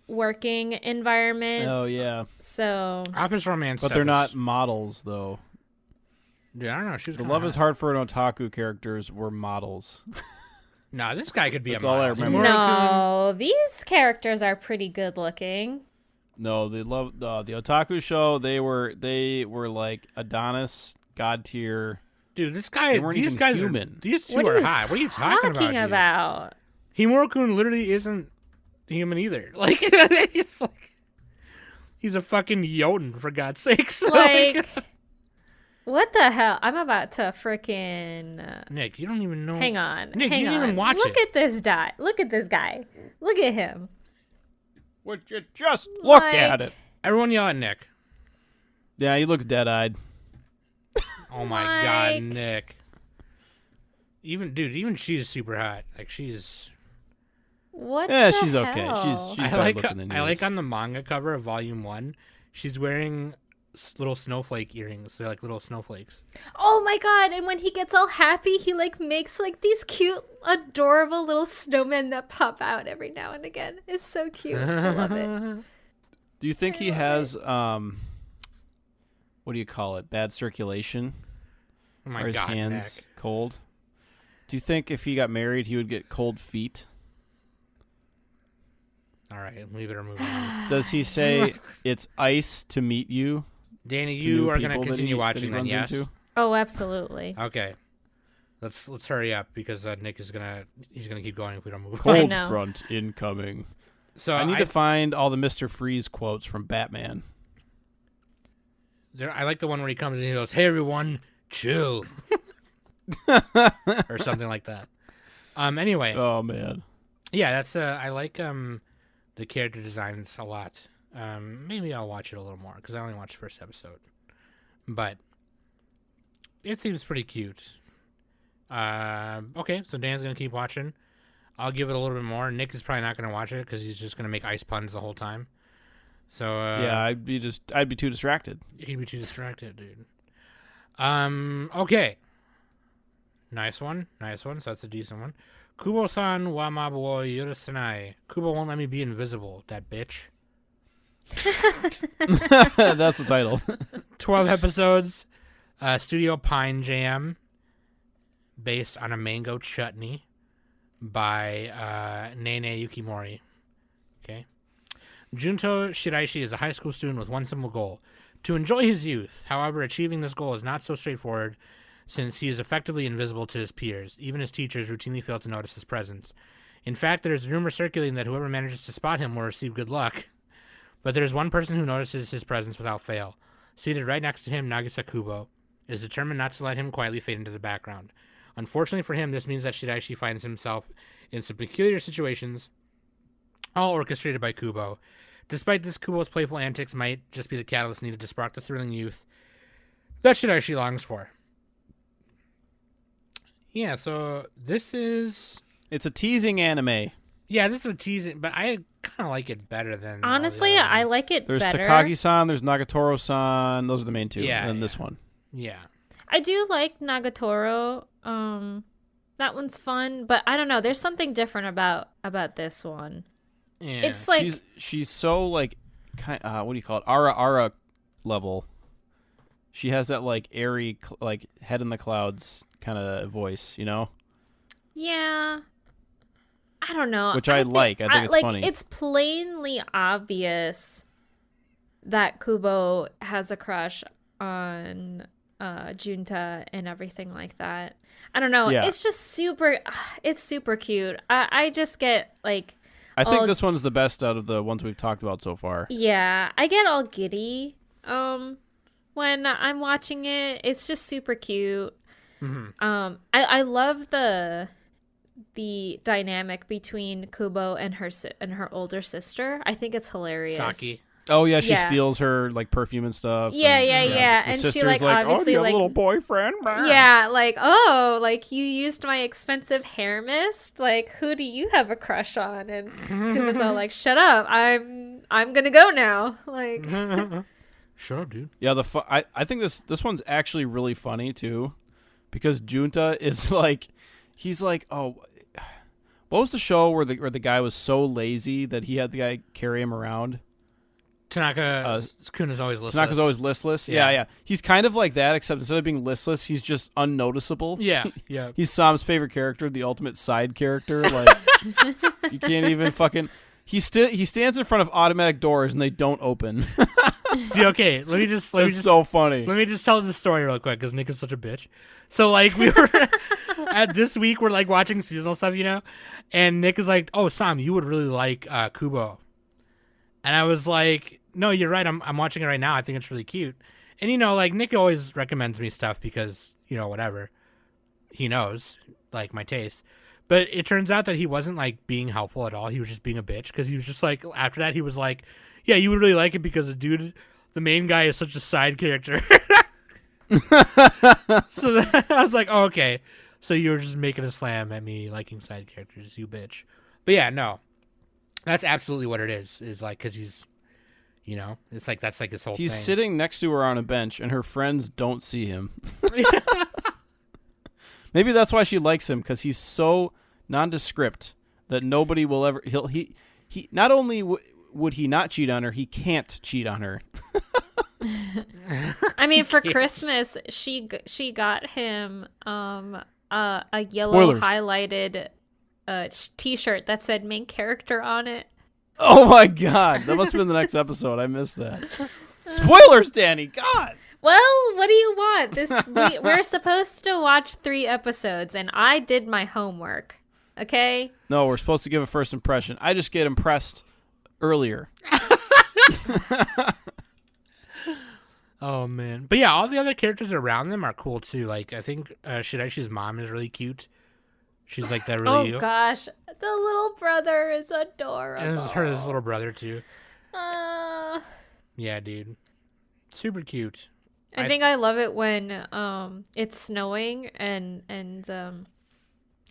working environment. Oh yeah. So Office romance, But stuff they're is- not models though. Dude, I don't know. She was The kinda Love is hot. Hard for an Otaku characters were models. No, this guy could be That's a all I model. remember. no, these characters are pretty good looking. No, the Otaku show. They were like Adonis, god tier. Dude, this They guy. weren't These even guys human. These two What are are you hot. What are you talking talking about? Dude? Himuro-kun literally isn't human either. Like he's like he's a fucking Jotun for God's sakes. Like, what the hell? I'm about to freaking. Nick, you don't even know. Hang on. Nick, hang you didn't on. even watch Look it. at this guy. Look at this guy. Look at him. Would you just look Like- at it? Everyone yell at Nick. Yeah, he looks dead-eyed. Oh my god, Like- Nick. Even she's super hot. Like she's What? Yeah, the she's okay. hell? She's I better like looking than he I like is. on the manga cover of Volume 1, she's wearing little snowflake earrings. They're like little snowflakes. Oh my god! And when he gets all happy, he like makes like these cute, adorable little snowmen that pop out every now and again. It's so cute. I love it. Do you think he love has what do you call it? Bad circulation? Oh my Or his god, hands Nick. cold? Do you think if he got married, he would get cold feet? All right, we better move on. Does he say it's ice to meet you? Danny, to you new are going to people that continue he watching then, runs yes? into? Oh, absolutely. Okay. Let's hurry up because Nick is he's gonna keep going if we don't move on. I Cold know. front incoming. So I need to find all the Mr. Freeze quotes from Batman. I like the one where he comes and he goes, "Hey everyone, chill," or something like that. Anyway, Oh man. yeah, that's I like the character designs a lot. Maybe I'll watch it a little more because I only watched the first episode, but it seems pretty cute. Okay, so Dan's gonna keep watching. I'll give it a little bit more. Nick is probably not gonna watch it because he's just gonna make ice puns the whole time. So Yeah, I'd be too distracted. he'd be too distracted, dude. Okay. Nice one. So that's a decent one. Kubo-san wa mabu wo yurusanai. Kubo won't let me be invisible, that bitch. That's the title. 12 episodes. Studio Pine Jam. Based on a mango chutney by Nene Yukimori. Okay. Junto Shiraishi is a high school student with one simple goal: to enjoy his youth. However, achieving this goal is not so straightforward since he is effectively invisible to his peers. Even his teachers routinely fail to notice his presence. In fact, there is rumor circulating that whoever manages to spot him will receive good luck. But there is one person who notices his presence without fail. Seated right next to him, Nagisa Kubo is determined not to let him quietly fade into the background. Unfortunately for him, this means that Shiraishi finds himself in some peculiar situations, all orchestrated by Kubo. Despite this, Kubo's playful antics might just be the catalyst needed to spark the thrilling youth that Shiraishi longs for. Yeah, so this is... It's a teasing anime. Yeah, this is a teasing, but I kind of like it better than... all the Honestly, other I ones. like it There's better. Takagi-san, there's Nagatoro-san. Those are the main two. Yeah, And yeah. this one. Yeah. I do like Nagatoro. That one's fun, but I don't know. There's something different about this one. Yeah. It's like she's so like, what do you call it? Ara level. She has that like airy, like head in the clouds kind of voice, you know? yeah. I don't know. Which I like. I think it's like, funny. It's plainly obvious that Kubo has a crush on Junta and everything like that. I don't know. Yeah. It's just super. It's super cute. I just get like. I think all- this one's the best out of the ones we've talked about so far. Yeah, I get all giddy when I'm watching it. It's just super cute. Mhm. I love the dynamic between Kubo and her older sister. I think it's hilarious. Saki. Oh yeah, she Yeah. steals her like perfume and stuff. Yeah, and, yeah. The And she sister's like oh, do obviously you have like a little boyfriend? yeah, like oh, like you used my expensive hair mist. Like who do you have a crush on? And Kubo's all like, shut up. I'm gonna go now. Like Shut up, dude. Yeah, I think this one's actually really funny too, because Junta is like, he's like, oh, what was the show where the guy was so lazy that he had the guy carry him around? Kuna's always listless. Tanaka's always listless. Yeah. He's kind of like that, except instead of being listless, he's just unnoticeable. Yeah, yeah. He's Sam's favorite character, the ultimate side character. Like, you can't even fucking. He stands in front of automatic doors and they don't open. Dude, okay, let me just so funny. let me just tell this story real quick because Nick is such a bitch. So like we were at this week we're like watching seasonal stuff, you know, and Nick is like, "Oh, Sam, you would really like Kubo," and I was like, "No, you're right. I'm watching it right now. I think it's really cute." And you know, like Nick always recommends me stuff because you know whatever he knows like my taste. But it turns out that he wasn't like being helpful at all. He was just being a bitch because he was just like after that he was like, yeah, you would really like it because the main guy is such a side character. So I was like, oh, okay. So you were just making a slam at me liking side characters, you bitch. But yeah, no, that's absolutely what it is. Is like because he's, it's like that's like his whole. He's thing. sitting next to her on a bench, and her friends don't see him. Maybe that's why she likes him, because he's so nondescript that nobody will ever. He not only would he not cheat on her, he can't cheat on her. I mean, for Christmas, she got him a yellow Spoilers. highlighted T-shirt that said main character on it. Oh my god, that must have been the next episode. I missed that. Spoilers, Danny. God. Well, what do you want? We're supposed to watch 3 episodes, and I did my homework. Okay. No, we're supposed to give a first impression. I just get impressed earlier. Oh man, but yeah, all the other characters around them are cool too. Like I think Shiraichi's mom is really cute. She's like that really. Oh gosh, the little brother is adorable. And his little brother too. Uh, Yeah, dude, super cute. I think I love it when it's snowing and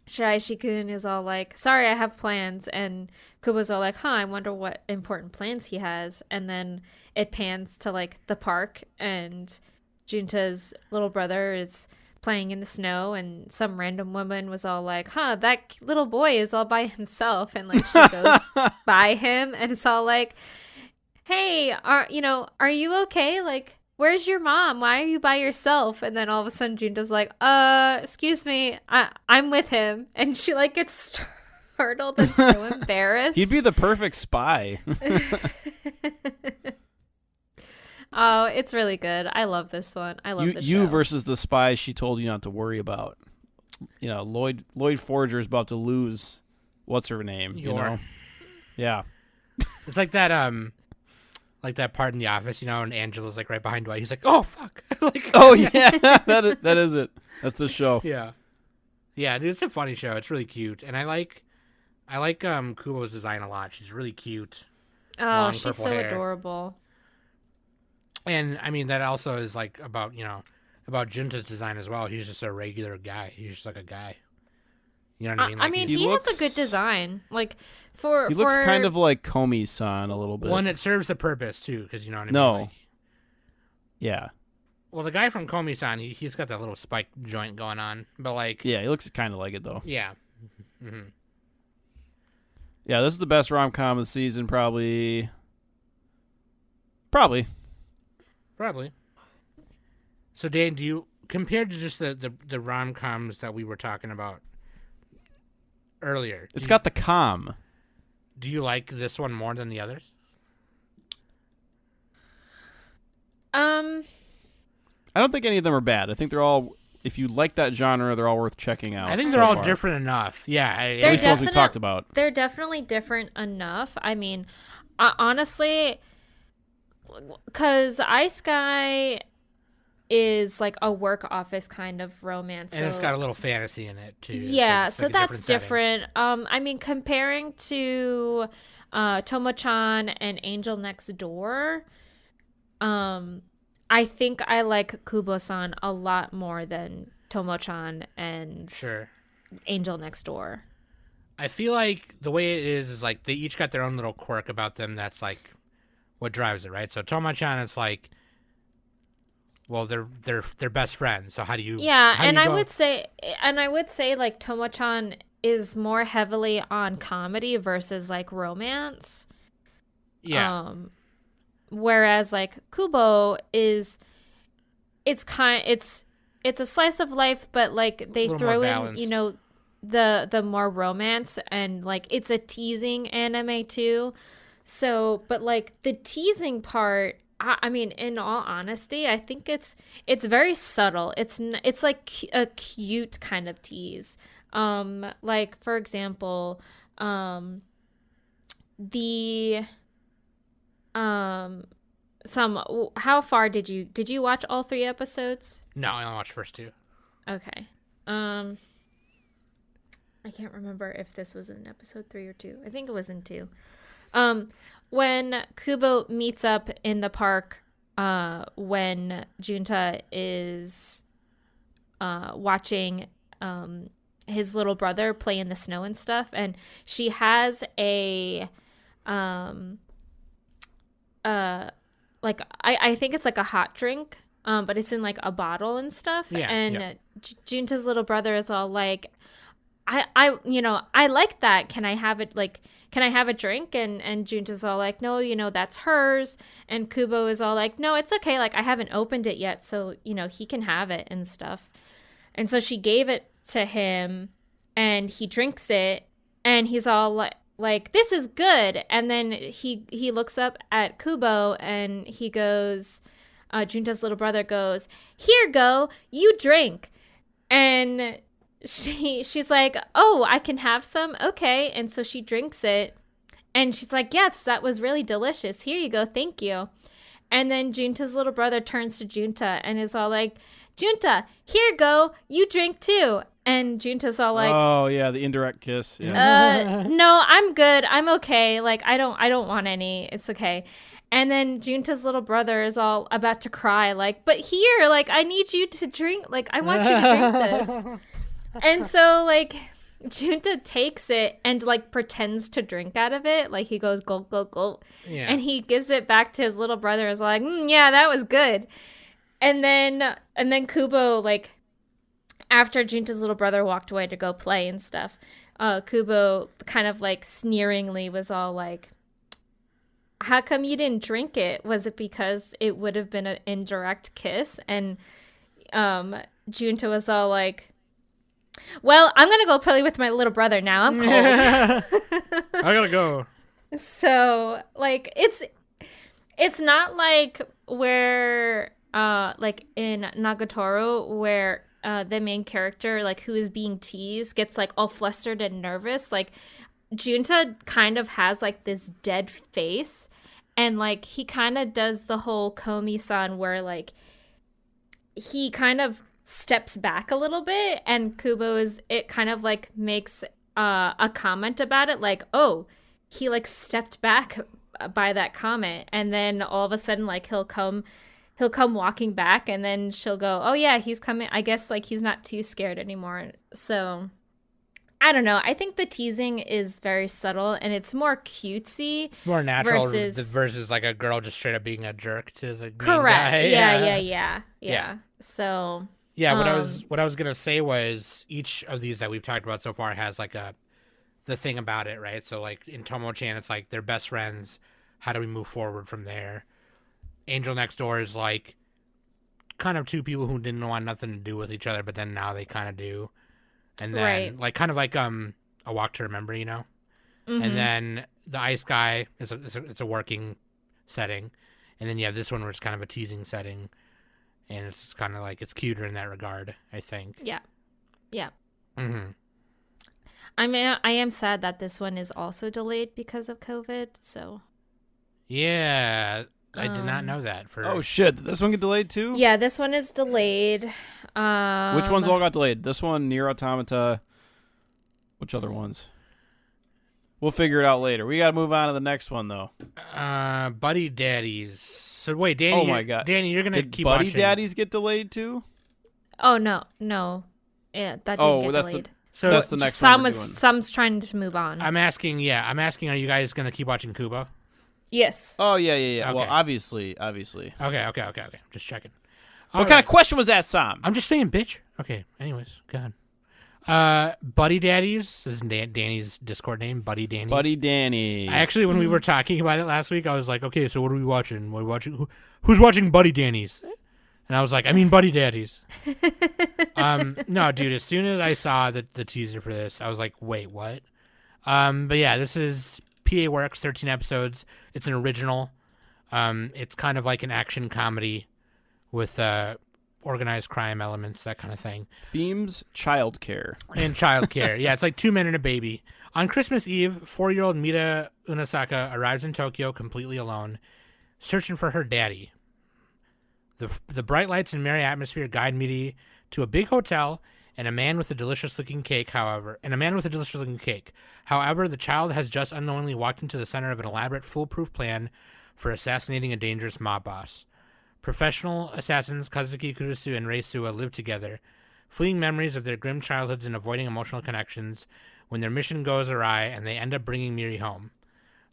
Shiraishi-kun is all like, "Sorry, I have plans," and Kubo's all like, "Huh, I wonder what important plans he has." And then it pans to like the park, and Junta's little brother is playing in the snow, and some random woman was all like, "Huh, that little boy is all by himself," and like she goes by him, and it's all like, "Hey, are you okay? Like, where's your mom? Why are you by yourself?" And then all of a sudden Junta's like, excuse me, I'm with him. And she like gets startled and so embarrassed. He'd be the perfect spy. Oh, it's really good. I love this one. I love this show. You versus the spy she told you not to worry about. Lloyd Forger is about to lose. What's her name? Yeah. It's like that part in The Office, and Angela's like right behind Dwight. He's like, "Oh fuck!" Like, Oh yeah, that is it. That's the show. yeah, dude. It's a funny show. It's really cute, and I like Kubo's design a lot. She's really cute. Oh, long she's purple so hair. adorable. And I mean that also is like about Junta's design as well. He's just a regular guy. He's just like a guy. You know what I mean? I mean, he has a good design. Like He looks kind of like Komi-san a little bit. one that serves the purpose too, because you know what I mean. No. Like, Yeah. well, the guy from Komi-san, he's got that little spike joint going on, but like, Yeah, he looks kind of like it though. yeah. Mm-hmm. Yeah, this is the best rom-com of the season, probably. Probably. So, Dan, do you, compared to just the rom-coms that we were talking about earlier, It's got the calm. do you like this one more than the others? I don't think any of them are bad. I think they're all, if you like that genre, they're all worth checking out. I think so they're all far. different enough. Yeah, At least the ones we talked about. They're definitely different enough. I mean, honestly, because Ice Sky is like a work office kind of romance. and so it's got a little fantasy in it too. yeah, It's so like a that's setting. different. I mean, comparing to Tomo-chan and Angel Next Door, I think I like Kubo-san a lot more than Tomo-chan and Sure. Angel Next Door. I feel like the way it is like they each got their own little quirk about them. That's like what drives it, right? So Tomo-chan, it's like, well, they're best friends. So how do you? Yeah, how do and you I go- would say like Tomo-chan is more heavily on comedy versus like romance. Yeah. Whereas like Kubo is, it's a slice of life, but like they little throw more in, balanced. the more romance, and like it's a teasing anime too. So, but like the teasing part, I mean, in all honesty, I think it's very subtle. It's like a cute kind of tease. Like for example, how far did you watch all 3 episodes? No, I only watched the first 2. Okay. I can't remember if this was in episode 3 or 2. I think it was in 2. When Kubo meets up in the park, when Junta is watching his little brother play in the snow and stuff, and she has a like I think it's like a hot drink, but it's in like a bottle and stuff. Yeah, and yeah. Junta's little brother is all like, I like that. Can I have it? Like, can I have a drink? And Junta's all like, no, that's hers. And Kubo is all like, no, it's okay. Like, I haven't opened it yet, so he can have it and stuff. And so she gave it to him, and he drinks it, and he's all like, this is good. And then he looks up at Kubo, and he goes, Junta's little brother goes, here, go, you drink. And she's like, oh, I can have some? Okay. And so she drinks it, and she's like, yes, that was really delicious. Here you go. Thank you. And then Junta's little brother turns to Junta and is all like, Junta, here go, you drink too. And Junta's all like, oh yeah, the indirect kiss. Yeah. no, I'm good. I'm okay. Like, I don't want any. It's okay. And then Junta's little brother is all about to cry, like, but here, like, I need you to drink. Like, I want you to drink this. And so, like, Junta takes it and, like, pretends to drink out of it. Like, he goes, gulp, gulp, gulp. Yeah. And he gives it back to his little brother. Is like, yeah, that was good. And then Kubo, like, after Junta's little brother walked away to go play and stuff, Kubo kind of, like, sneeringly was all like, how come you didn't drink it? Was it because it would have been an indirect kiss? And Junta was all like, well, I'm going to go play with my little brother now. I'm cold. I gotta go. So, like, it's not like where, like, in Nagatoro, where the main character, like, who is being teased gets, like, all flustered and nervous. Like, Junta kind of has, like, this dead face, and, like, he kind of does the whole Komi-san where, like, he kind of steps back a little bit, and Kubo it kind of, like, makes a comment about it, like, oh, he, like, stepped back by that comment, and then all of a sudden, like, he'll come walking back, and then she'll go, oh yeah, he's coming. I guess, like, he's not too scared anymore. So I don't know. I think the teasing is very subtle, and it's more cutesy. It's more natural versus like a girl just straight up being a jerk to the main correct. guy. Yeah. So yeah, what I was gonna say was each of these that we've talked about so far has like the thing about it, right? So like in Tomo-chan, it's like they're best friends. How do we move forward from there? Angel Next Door is like kind of two people who didn't want nothing to do with each other, but then now they kind of do. And then like kind of like A Walk to Remember, you know? Mm-hmm. And then the Ice Guy it's a working setting. And then you have this one where it's kind of a teasing setting. And it's kind of like it's cuter in that regard, I think. Yeah. Mm-hmm. I am sad that this one is also delayed because of COVID, so. Yeah, I did not know that. Oh shit! Did this one get delayed too? Yeah, this one is delayed. Which ones all got delayed? This one, Nier Automata. Which other ones? We'll figure it out later. We got to move on to the next one though. Buddy Daddies. So wait, Danny. Oh my god, Danny, you're gonna keep Buddy watching. Daddies get delayed too? Oh no. Yeah, that didn't get delayed. So that's the next one. Some's trying to move on. I'm asking. Are you guys gonna keep watching Kubo? Yes. Oh yeah. Okay. Well, obviously. Okay. Just checking. What kind of question was that, Sam? I'm just saying, bitch. Okay. Anyways, go ahead. Buddy Daddies this is Danny's Discord name. Buddy Danny's. Buddy Danny. Actually, when we were talking about it last week, I was like, okay, so what are we watching? Who's watching Buddy Danny's? And I was like, I mean Buddy Daddies. No, dude. As soon as I saw the teaser for this, I was like, wait, what? But yeah, this is PA Works, 13 episodes. It's an original. It's kind of like an action comedy with organized crime elements, that kind of thing. Themes, childcare. And childcare. Yeah, it's like 2 men and a baby. On Christmas Eve, 4-year-old Mita Unasaka arrives in Tokyo completely alone, searching for her daddy. The bright lights and merry atmosphere guide Mita to a big hotel and a man with a delicious-looking cake, However, the child has just unknowingly walked into the center of an elaborate, foolproof plan for assassinating a dangerous mob boss. Professional assassins Kazuki Kurusu and Rei Suwa live together, fleeing memories of their grim childhoods and avoiding emotional connections when their mission goes awry and they end up bringing Miri home.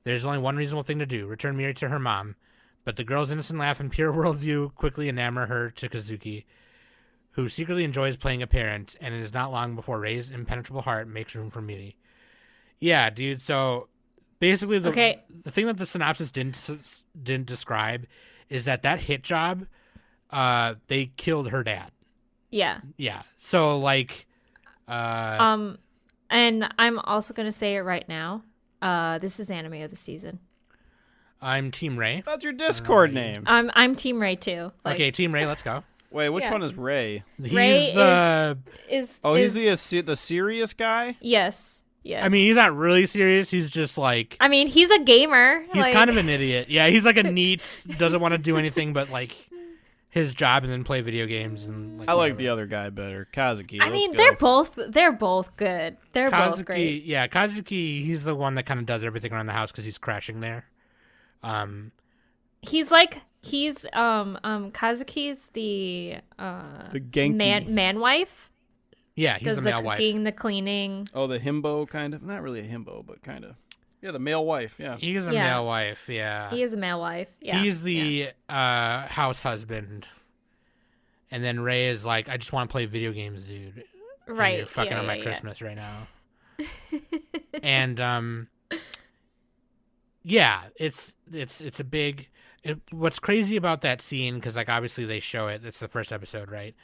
There's only one reasonable thing to do, return Miri to her mom, but the girl's innocent laugh and pure worldview quickly enamor her to Kazuki, who secretly enjoys playing a parent, and it is not long before Rei's impenetrable heart makes room for Miri. Yeah, dude, so basically the thing that the synopsis didn't describe is that hit job, they killed her dad. Yeah. Yeah. So like and I'm also going to say it right now. This is anime of the season. I'm Team Rei. That's your Discord name. I'm Team Rei too. Like, Okay, Team Rei, let's go. Wait, which one is Ray? He's Rei the is he's the serious guy? Yes. Yes. I mean, he's not really serious. He's just like I mean, he's a gamer. he's like, kind of an idiot. Yeah, he's like a neat, doesn't want to do anything but like his job and then play video games and like I like whatever. the other guy better, Kazuki. I mean, they're both good. They're both Kazuki, great. yeah, Kazuki, he's the one that kind of does everything around the house because he's crashing there. He's Kazuki's the Genki. man wife. Yeah, he's Does the the male cooking, wife. the cleaning. Oh, the himbo kind of. Not really a himbo, but kind of. Yeah, the male wife. Yeah. He's a Yeah. male wife. Yeah, He is a male wife. Yeah. he's the house husband, and then Rei is like, I just want to play video games, dude. And right. you're fucking yeah, on my yeah, Christmas right now. And yeah, it's a big. What's crazy about that scene, because like obviously they show it. It's the first episode, right?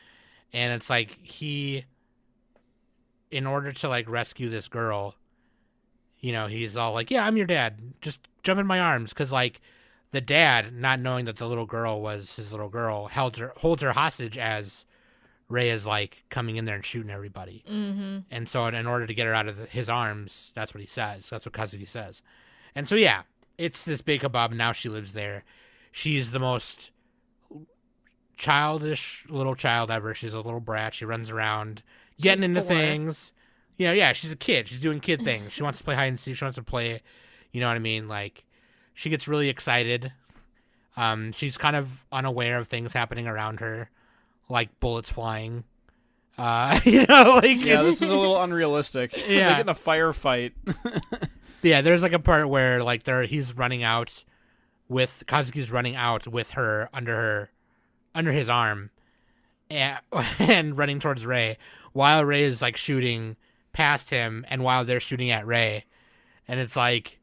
And it's like he, in order to like rescue this girl, you know, he's all like, "Yeah, I'm your dad. Just jump in my arms," because like the dad, not knowing that the little girl was his little girl, holds her hostage as Rei is like coming in there and shooting everybody. Mm-hmm. And so in order to get her out of his arms, that's what he says. That's what Kazuki says. And so, yeah, it's this big hubbub. Now she lives there. She's the most childish little child ever. She's a little brat. She runs around getting into 4. things. You know, yeah, she's a kid. She's doing kid things. She wants to play hide and seek. She wants to play, you know what I mean? Like, she gets really excited. She's kind of unaware of things happening around her, like bullets flying. You know, like Yeah, this is a little unrealistic. Yeah. They get in a firefight. yeah. There's like a part where like he's running out with Kazuki's running out with her under his arm, and running towards Rei, while Rei is like shooting past him, and while they're shooting at Rei, and it's like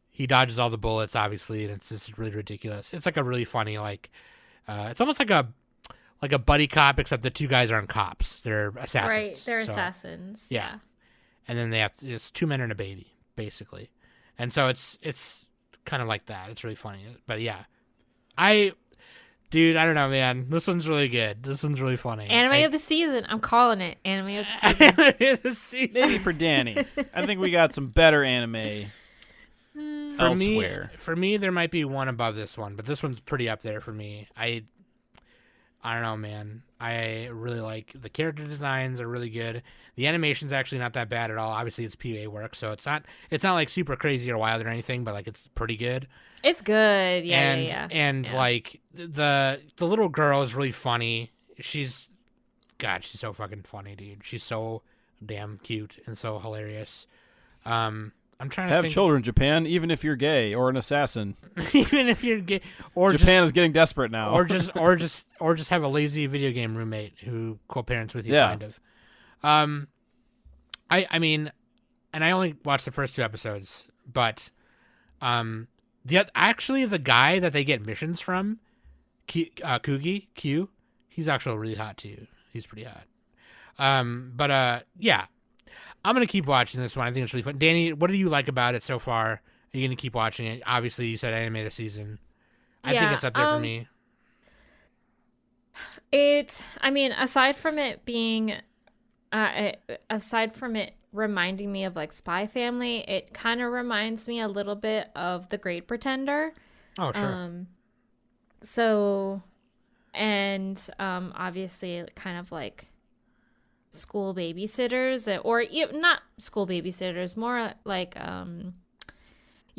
he dodges all the bullets, obviously, and it's just really ridiculous. It's like a really funny like, it's almost like a buddy cop, except the two guys aren't cops; they're assassins. Right. They're So, assassins. yeah. And then it's 2 men and a baby, basically, and so it's kind of like that. It's really funny, but yeah, dude, I don't know, man. This one's really good. This one's really funny. Anime of the season. I'm calling it anime of the season. Maybe for Danny. I think we got some better anime elsewhere. For me, there might be one above this one, but this one's pretty up there for me. I don't know, man. I really like the character designs are really good. The animation's actually not that bad at all. Obviously, it's PA work, so it's not like super crazy or wild or anything, but like it's pretty good. It's good. Yeah. And Yeah. like the little girl is really funny. She's so fucking funny, dude. She's so damn cute and so hilarious. I'm trying to Have think. children, Japan, even if you're gay or an assassin. Even if you're gay, or Japan just, is getting desperate now. or just have a lazy video game roommate who co-parents with you, Yeah. kind of. I mean, and I only watched the first 2 episodes, but the guy that they get missions from, Q, he's actually really hot too. He's pretty hot. Yeah, I'm gonna keep watching this one. I think it's really fun. Danny, what do you like about it so far? Are you gonna keep watching it? Obviously, you said anime of the season. I think Yeah, it's up there for me. I mean, aside from it being, aside from it reminding me of like Spy Family, it kind of reminds me a little bit of The Great Pretender. Oh, sure. So, and obviously, kind of like school babysitters, or not school babysitters, more like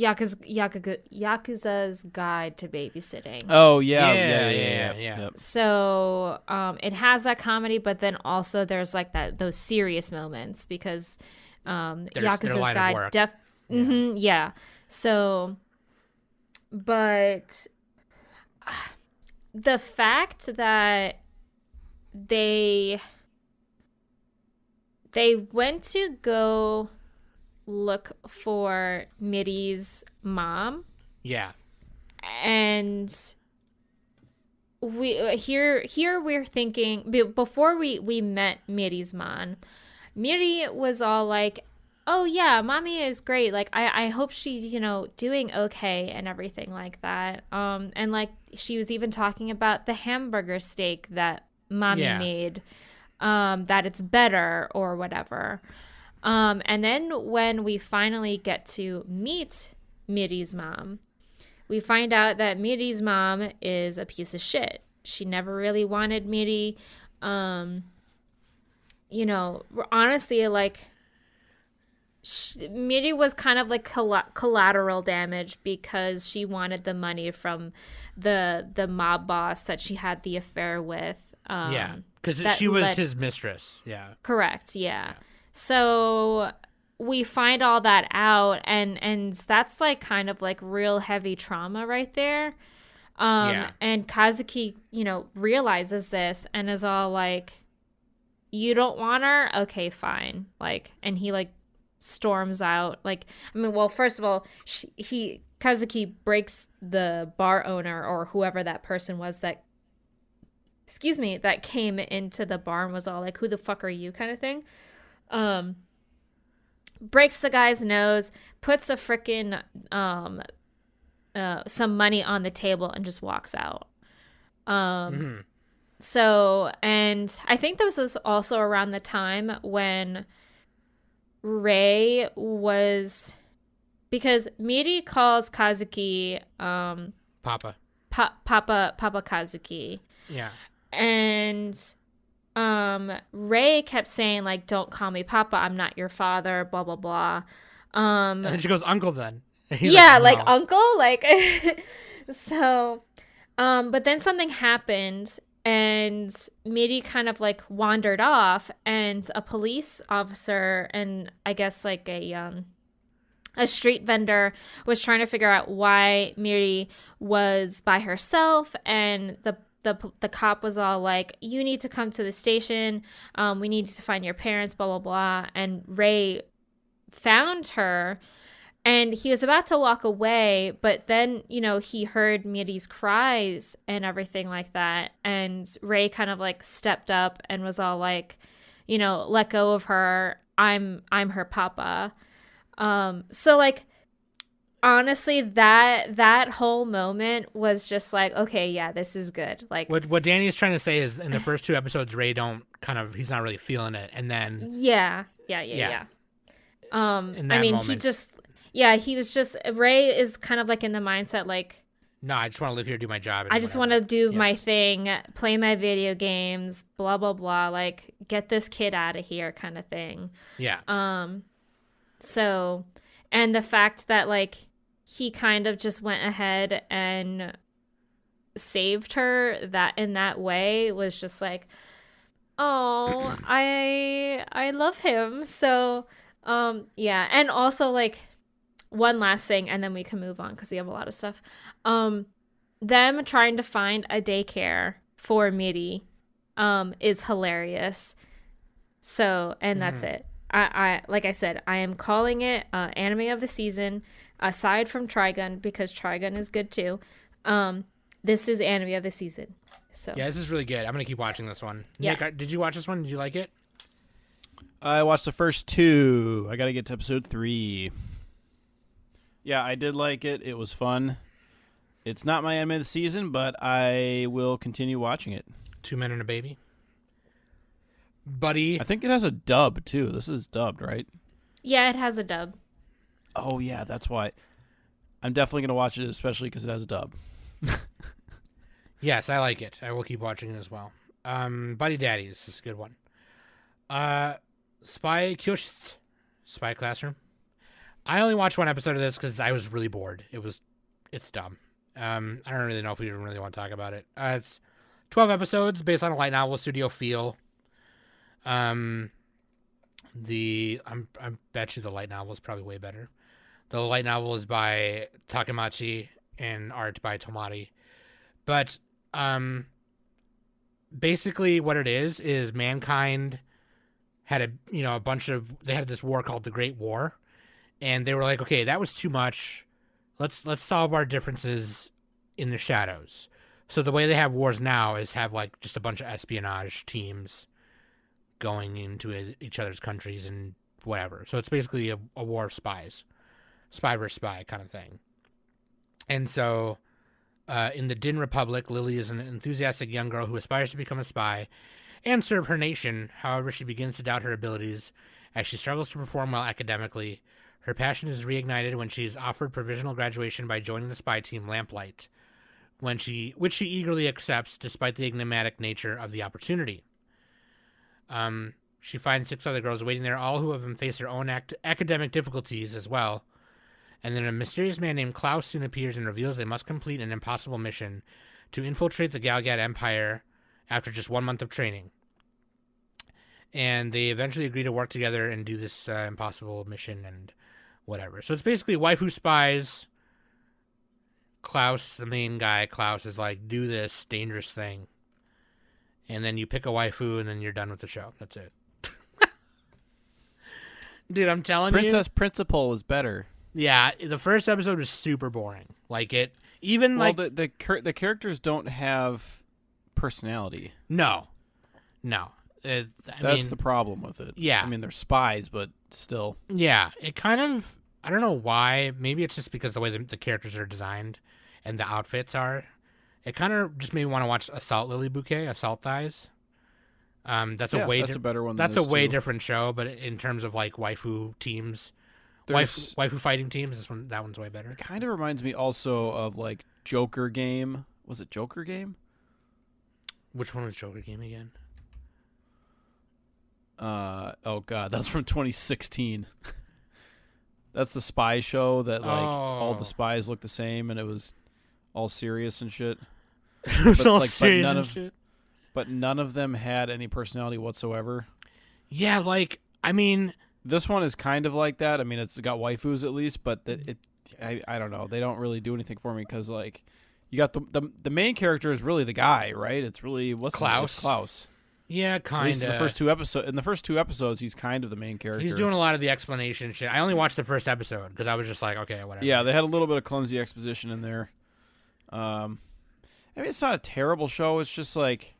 Yakuza's Guide to Babysitting. Oh Yeah. Yep. So it has that comedy, but then also there's like those serious moments because their Yakuza's line of Guide work. yeah. So, but the fact that they went to go look for Mitty's mom, Yeah. and we here we're thinking before we met Mitty's mom, Mitty was all like, oh yeah, mommy is great, like I hope she's doing okay and everything like that, and like she was even talking about the hamburger steak that mommy made, that it's better or whatever. And then when we finally get to meet Mitty's mom, we find out that Mitty's mom is a piece of shit. She never really wanted Mitty. Honestly, like, Mitty was kind of like collateral damage because she wanted the money from the mob boss that she had the affair with. Because she was his mistress. Yeah. Correct. Yeah. So we find all that out, and that's like kind of like real heavy trauma right there. And Kazuki, realizes this and is all like, you don't want her? Okay, fine. Like, and he like storms out. Like, I mean, well, first of all, Kazuki breaks the bar owner or whoever that person was that came into the bar and was all like, who the fuck are you, kind of thing. Breaks the guy's nose, puts a freaking some money on the table and just walks out. So, and I think this was also around the time when Rei was, because Miri calls Kazuki Papa Kazuki. Yeah. And Rei kept saying like, don't call me Papa, I'm not your father, blah blah blah. And then she goes, uncle then. And he's like no. uncle, like so but then something happened and Miri kind of like wandered off, and a police officer and I guess like a street vendor was trying to figure out why Miri was by herself, and the cop was all like, you need to come to the station, we need to find your parents, blah blah blah. And Rei found her, and he was about to walk away, but then he heard Miri's cries and everything like that, and Rei kind of like stepped up and was all like, let go of her, I'm her papa. So like, honestly, that whole moment was just like, okay, yeah, this is good. Like, what Danny is trying to say is, in the first 2 episodes, Ray he's not really feeling it, and then yeah. In that I mean, moment, he was just, Ray is kind of like in the mindset like, no, I just want to live here, do my job. And I just want to do my thing, play my video games, blah blah blah, like get this kid out of here, kind of thing. Yeah. So, and the fact that like he kind of just went ahead and saved her that in that way was just like, oh, I love him. So, yeah. And also like one last thing, and then we can move on because we have a lot of stuff. Them trying to find a daycare for Miri is hilarious. So, and that's it. I like I said, I am calling it anime of the season, aside from Trigun, because Trigun is good too. This is anime of the season. So yeah, this is really good. I'm gonna keep watching this one. Yeah. Nick, did you watch this one? Did you like it? I watched the first 2. I got to get to episode 3. Yeah, I did like it. It was fun. It's not my anime of the season, but I will continue watching it. 2 Men and a Baby. Buddy. I think it has a dub, too. This is dubbed, right? yeah, it has a dub. Oh, yeah, that's why. I'm definitely going to watch it, especially because it has a dub. Yes, I like it. I will keep watching it as well. Buddy Daddies is a good one. Spy Classroom. I only watched one episode of this because I was really bored. It's dumb. I don't really know if we even really want to talk about it. It's 12 episodes based on a light novel studio feel. I bet you the light novel is probably way better. The light novel is by Takemachi and art by Tomari. But basically what it is mankind had they had this war called the Great War, and they were like, okay, that was too much. Let's solve our differences in the shadows. So the way they have wars now is have like just a bunch of espionage teams going into each other's countries and whatever. So it's basically a war of spies. Spy versus spy kind of thing. And so in the Din Republic, Lily is an enthusiastic young girl who aspires to become a spy and serve her nation. However, she begins to doubt her abilities as she struggles to perform well academically. Her passion is reignited when she is offered provisional graduation by joining the spy team Lamplight, which she eagerly accepts despite the enigmatic nature of the opportunity. She finds 6 other girls waiting there, all who have faced their own academic difficulties as well. And then a mysterious man named Klaus soon appears and reveals they must complete an impossible mission to infiltrate the Galgad Empire after just 1 month of training. And they eventually agree to work together and do this impossible mission and whatever. So it's basically waifu spies. Klaus, the main guy, Klaus is like, do this dangerous thing. And then you pick a waifu and then you're done with the show. That's it. Dude, I'm telling you. Princess Principal was better. Yeah, the first episode was super boring. Like it, even well, like the characters don't have personality. No. That's the problem with it. Yeah. I mean, they're spies, but still. Yeah, it kind of. I don't know why. Maybe it's just because the way the characters are designed and the outfits are. It kind of just made me want to watch Assault Lily Bouquet, Assault Thighs. That's a a better one. That's than a this way too. different show, but in terms of like waifu teams, waifu fighting teams, that one's way better. It kind of reminds me also of like Joker Game. Was it Joker Game? Which one was Joker Game again? Oh god, that was from 2016. That's the spy show that like all the spies look the same and it was all serious and shit. It was all like, serious and shit. But none of them had any personality whatsoever. Yeah, like I mean, this one is kind of like that. I mean, it's got waifus at least, but I don't know. They don't really do anything for me because like you got the main character is really the guy, right? It's really Klaus. Klaus. Yeah, kind of. In the first two episodes, he's kind of the main character. He's doing a lot of the explanation shit. I only watched the first episode because I was just like, okay, whatever. Yeah, they had a little bit of clumsy exposition in there. I mean, it's not a terrible show. It's just like,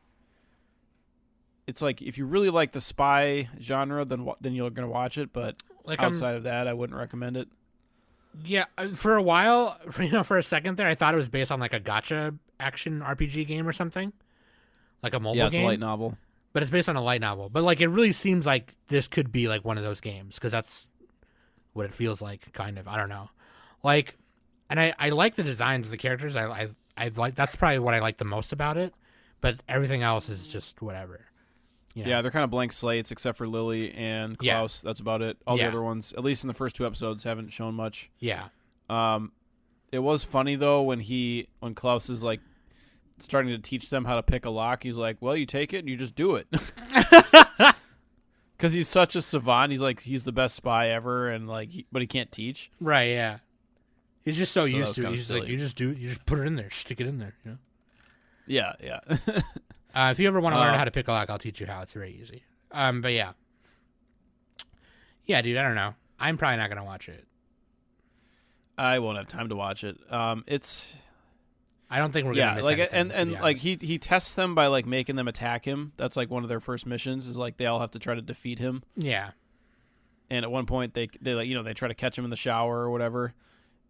it's like if you really like the spy genre, then you're gonna watch it. But like outside of that, I wouldn't recommend it. Yeah, for a while, for a second there, I thought it was based on like a gacha action RPG game or something, like a mobile game. Yeah, it's a light novel. But it's based on a light novel. But like, it really seems like this could be like one of those games because that's what it feels like, kind of. I don't know, like, and I like the designs of the characters. I like that's probably what I like the most about it. But everything else is just whatever. You know? Yeah, they're kind of blank slates except for Lily and Klaus. Yeah. That's about it. All the other ones, at least in the first 2 episodes, haven't shown much. Yeah. It was funny though when Klaus is like starting to teach them how to pick a lock. He's like, "Well, you take it and you just do it," because he's such a savant. He's the best spy ever, and like, but he can't teach. Right? Yeah. He's just so used to it. He's silly. like, you just put it in there, stick it in there. You know? Yeah. If you ever want to learn how to pick a lock, I'll teach you how. It's very easy. But yeah. Yeah, dude, I don't know. I'm probably not gonna watch it. I won't have time to watch it. It's. I don't think we're gonna miss anything, and like he tests them by like making them attack him. That's like one of their first missions. Is like they all have to try to defeat him. Yeah. And at one point they like they try to catch him in the shower or whatever,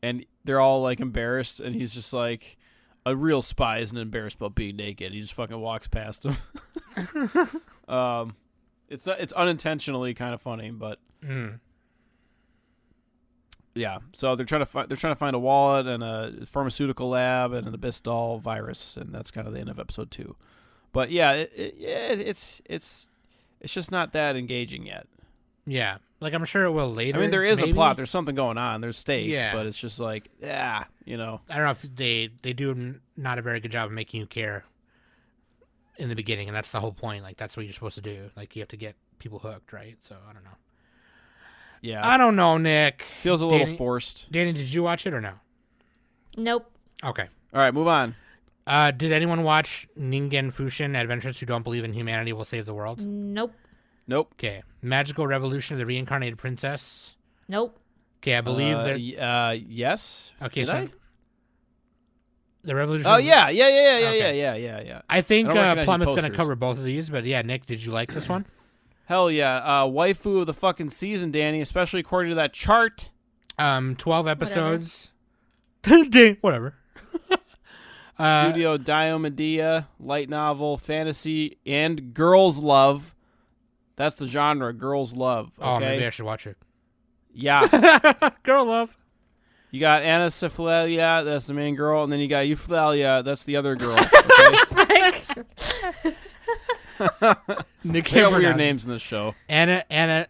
and they're all like embarrassed, and he's just like, a real spy isn't embarrassed about being naked. He just fucking walks past him. It's unintentionally kind of funny, but yeah. So they're trying to find a wallet and a pharmaceutical lab and an Abyssal virus, and that's kind of the end of episode 2. But yeah, it's just not that engaging yet. Yeah, like I'm sure it will later. I mean, there is maybe. a plot. There's something going on. There's stakes, Yeah. but it's just like, yeah, I don't know if they do not a very good job of making you care in the beginning, and that's the whole point. Like that's what you're supposed to do. Like you have to get people hooked, right? So I don't know. yeah. I don't know, Nick. Feels a little forced. Danny, did you watch it or no? Nope. Okay. All right, move on. Did anyone watch Ningen Fushin, Adventures Who Don't Believe in Humanity Will Save the World? Nope. Nope. Okay. Magical Revolution of the Reincarnated Princess. Nope. Okay, I believe that. Yes. Okay, Did so I? the Revolution. Oh yeah. Okay. I think I don't recognize Plummet's these going to posters. cover both of these, but yeah, Nick, did you like this one? Hell yeah. Waifu of the fucking season, Danny, especially according to that chart. 12 episodes. Dang, whatever. Studio Diomedia, light novel, fantasy, and girls love. That's the genre, girls love. Okay. Oh, maybe I should watch it. Yeah. Girl love. You got Anacephalia, that's the main girl, and then you got Euphalia, that's the other girl. Okay? Nick They got weird pronounce it. names in this show. Anasphere,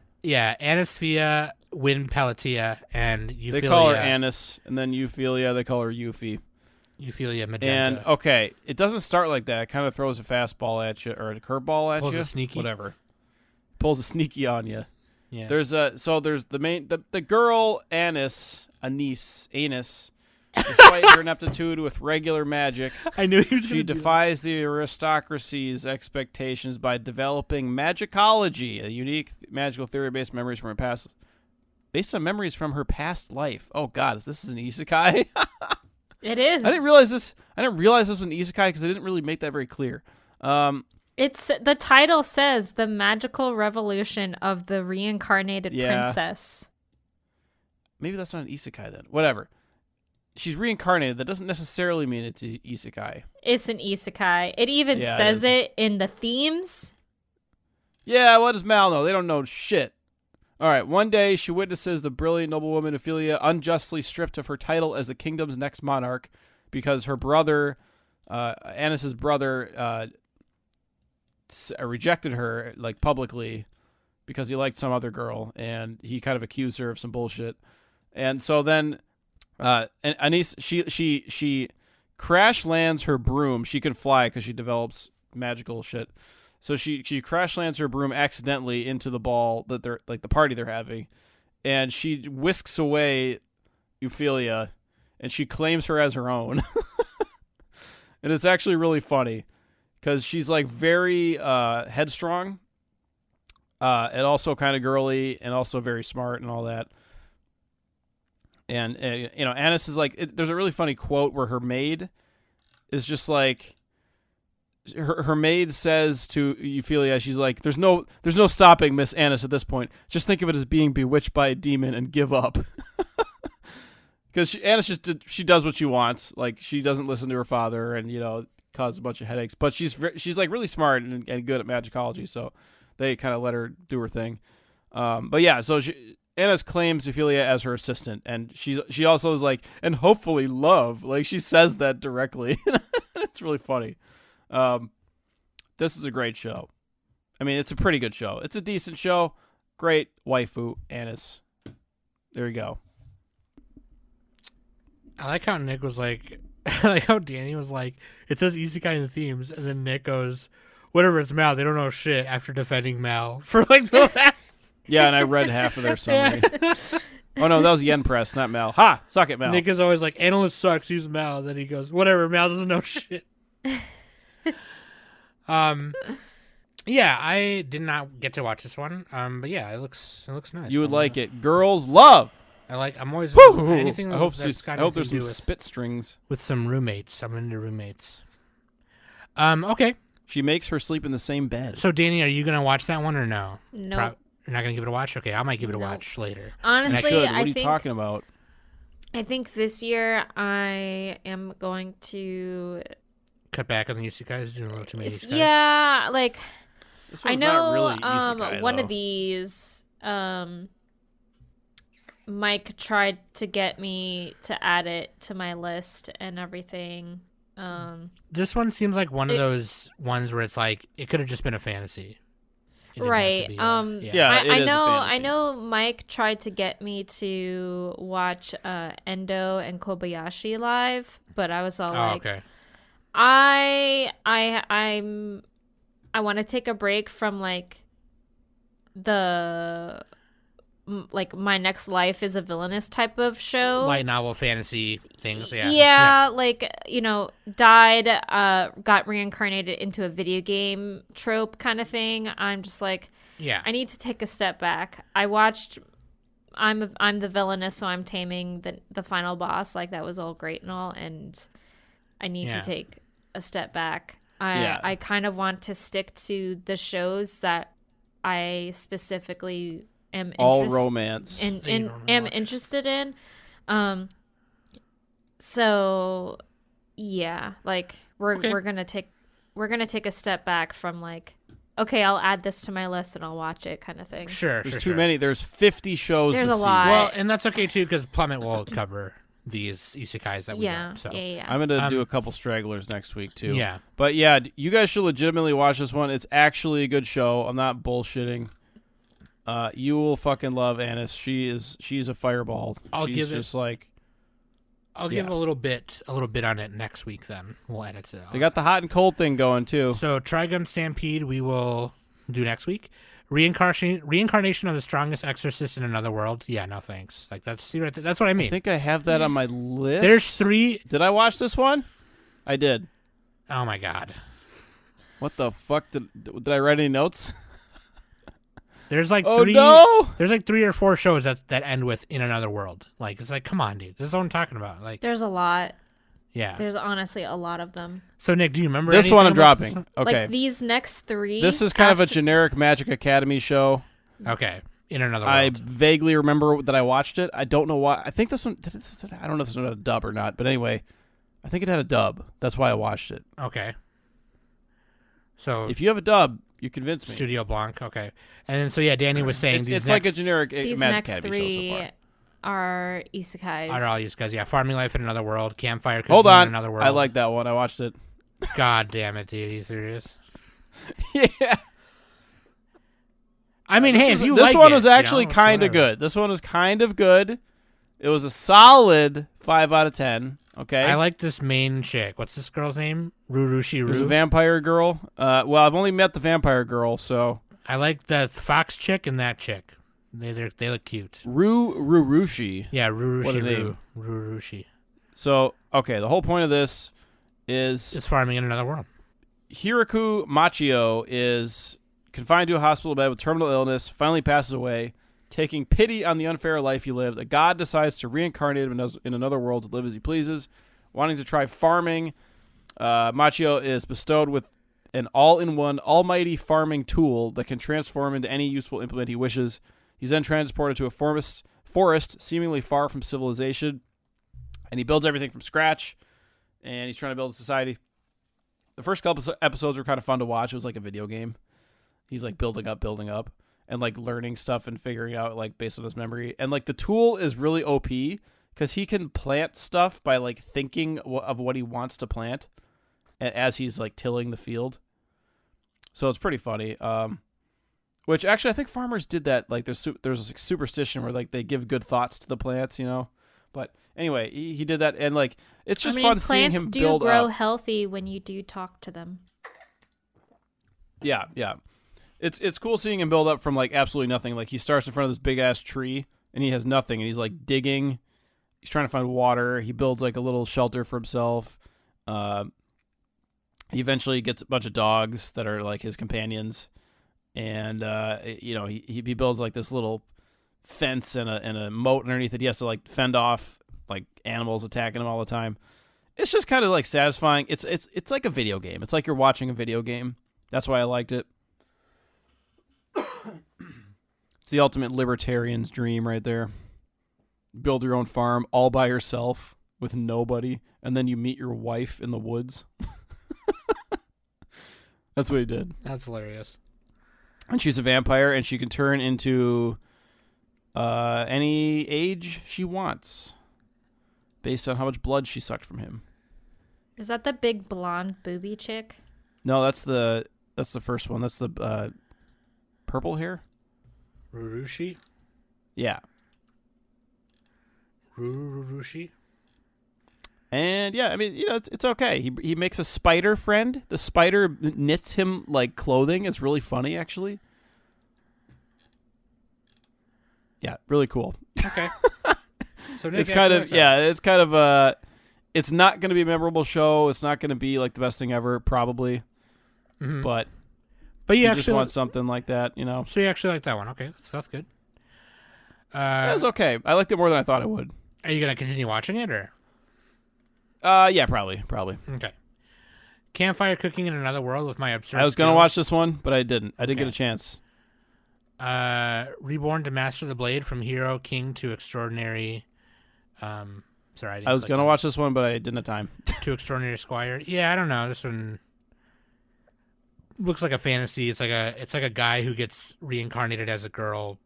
Win Palatia, and Euphilia. They call her Anis, and then Euphilia, they call her Euphy. Euphilia Magenta. And okay, it doesn't start like that. It kind of throws a fastball at you or a curveball at Pulls you. a sneaky. Whatever. Pulls a sneaky on you. Yeah. There's the main the girl Annis, despite her ineptitude with regular magic, I knew he was she going to defies the aristocracy's expectations by developing magicology, a unique magical theory based on memories from her past life. Oh God, this is an isekai. It is. I didn't realize this was an isekai because they didn't really make that very clear. It's the title says the magical revolution of the reincarnated Yeah. princess. Maybe that's not an isekai then. Whatever. She's reincarnated. That doesn't necessarily mean it's a isekai. It's an isekai. It even Yeah, it says is. it in the themes. Yeah, what does Mal know? They don't know shit. All right, one day she witnesses the brilliant noblewoman Ophelia unjustly stripped of her title as the kingdom's next monarch because her brother, Annis's brother, rejected her like publicly because he liked some other girl, and he kind of accused her of some bullshit. And so then, and Anis, she crash lands her broom. She can fly because she develops magical shit. So she crash lands her broom accidentally into the ball that they're like the party they're having, and she whisks away Euphilia, and she claims her as her own. And it's actually really funny because she's like very headstrong, and also kind of girly, and also very smart and all that. And Annis is like, there's a really funny quote where her maid is just like. Her maid says to Euphilia, she's like, "There's no stopping Miss Annis at this point. Just think of it as being bewitched by a demon and give up." Because Annis she does what she wants. Like she doesn't listen to her father, and causes a bunch of headaches. But she's like really smart and good at magicology, so they kind of let her do her thing. But yeah, so Annis claims Euphilia as her assistant, and she also is like, and hopefully love. Like she says that directly. It's really funny. This is a great show. I mean, it's a pretty good show. It's a decent show. Great waifu, Annis. There you go. I like how Nick was like, I like how Danny was like, it says isekai in the themes, and then Nick goes, whatever, it's Mal, they don't know shit, after defending Mal for like the last. Yeah, and I read half of their summary. Oh no, that was Yen Press, not Mal. Ha! Suck it, Mal. Nick is always like, analyst sucks, use Mal, and then he goes, whatever, Mal doesn't know shit. Yeah, I did not get to watch this one. But yeah, it looks nice. You would like it. Girls love. I'm always Woo! anything. I hope that's got there's anything to some do with, spit strings. with some roommates. I'm into roommates. Okay. She makes her sleep in the same bed. So Danny, are you gonna watch that one or no? No. You're not gonna give it a watch. Okay, I might give it a No. watch later. Honestly, Should. What are I you think talking about? I think this year I am going to. Cut back on the isekais, doing a little too many isekais. Yeah, like This I one's know not really isekai, one though. of these Mike tried to get me to add it to my list and everything. This one seems like one of those ones where it's like it could have just been a fantasy. It didn't have to Right. be Yeah. it I is a know. I fantasy. know. Mike tried to get me to watch Endo and Kobayashi live, but I was all Oh, like, okay. I want to take a break from like like my next life is a villainous type of show. Light novel, fantasy things. Yeah. Yeah, like, died, got reincarnated into a video game trope kind of thing. I'm just like, Yeah. I need to take a step back. I watched I'm the villainess, so I'm taming the final boss. Like, that was all great and all, and I need to take a step back. I kind of want to stick to the shows that I specifically am all romance. That you don't am watch. interested in. So yeah, like we're gonna take a step back from like, okay, I'll add this to my list and I'll watch it kind of thing. Sure. There's sure. too many. There's 50 shows. There's this a lot. season. Well, and that's okay too, because Plummet will cover these isekais that we Yeah, don't. So. yeah. I'm gonna do a couple stragglers next week too. Yeah. But yeah, you guys should legitimately watch this one. It's actually a good show. I'm not bullshitting. You will fucking love Annis. She's a fireball. I'll She's give it- just like I'll give a little bit on it next week. Then we'll edit it. they got the hot and cold thing going too. So Trigun Stampede we will do next week. Reincarnation of the strongest exorcist in another world. Yeah, no thanks. Like that's right there. That's what I mean. I think I have that on my list. There's 3. Did I watch this one? I did. Oh my god. What the fuck did I write any notes? There's like Oh 3. no! There's like 3 or 4 shows that end with in another world. Like it's like, come on, dude. This is what I'm talking about. Like, There's a lot. yeah. There's honestly a lot of them. So Nick, do you remember This one I'm anything about dropping. Okay. Like these next 3. This is kind of a after- generic Magic Academy show. Okay, in another I world. vaguely remember that I watched it. I don't know why. I think this one. I don't know if this one had a dub or not. But anyway, I think it had a dub. That's why I watched it. Okay. So If you have a dub, you convince me. Studio Blanc. Okay, and then so yeah, Danny was saying It's like a generic These Magic next Academy show so 3 far. are isekais. are all these guys. Yeah, Farming Life in Another World, Campfire Cooking Hold in on. Another World. I like that one. I watched it. God damn it, dude. Are you serious? Yeah. I mean, hey, if you this like one it, was you actually know, it's kind of whatever. good. This one was kind of good. It was a solid 5 out of 10. Okay. I like this main chick. What's this girl's name? Rurushi There's a Ru. vampire girl. Well, I've only met the vampire girl, so I like the fox chick and that chick. They look cute. Rurushi. Yeah, Rurushi What a Ru. name. Rurushi. So, okay, the whole point of this is It's farming in another world. Hiraku Machio is confined to a hospital bed with terminal illness, finally passes away. Taking pity on the unfair life he lived, a god decides to reincarnate him in another world to live as he pleases. Wanting to try farming, Machio is bestowed with an all-in-one almighty farming tool that can transform into any useful implement he wishes. He's then transported to a forest seemingly far from civilization, and he builds everything from scratch, and he's trying to build a society. The first couple episodes were kind of fun to watch. It was like a video game. He's like building up, and like learning stuff and figuring out like based on his memory. And like the tool is really OP because he can plant stuff by like thinking of what he wants to plant as he's like tilling the field. So it's pretty funny. Which actually I think farmers did that. Like there's a superstition where like they give good thoughts to the plants, you know. But anyway, he did that, and like it's just fun seeing him plants do build grow up. healthy when you do talk to them. Yeah. It's cool seeing him build up from like absolutely nothing. Like he starts in front of this big ass tree and he has nothing, and he's like digging. He's trying to find water. He builds like a little shelter for himself. He eventually gets a bunch of dogs that are like his companions, and he builds like this little fence and a moat underneath it. He has to like fend off like animals attacking him all the time. It's just kind of like satisfying. It's like a video game. It's like you're watching a video game. That's why I liked it. It's the ultimate libertarian's dream right there. Build your own farm all by yourself with nobody, and then you meet your wife in the woods. That's what he did. That's hilarious. And she's a vampire, and she can turn into any age she wants based on how much blood she sucked from him. Is that the big blonde booby chick? No, that's the first one. That's the purple hair. Rurushi? Yeah. Rurushi? And yeah, I mean, it's okay. He makes a spider friend. The spider knits him like clothing. It's really funny, actually. Yeah, really cool. Okay. So Nick It's kind of it's not going to be a memorable show. It's not going to be like the best thing ever, probably. Mm-hmm. But you just want something like that, So you actually like that one? Okay, that's good. It was okay. I liked it more than I thought I would. Are you gonna continue watching it or? Yeah, probably. Okay. Campfire cooking in another world with my absurd. I was gonna skills. watch this one, but I didn't. I didn't Okay. get a chance. Reborn to master the blade from hero king to extraordinary. Sorry, I was gonna watch this one, but I didn't have time. to extraordinary squire. Yeah, I don't know. This one looks like a fantasy. It's like a guy who gets reincarnated as a girl,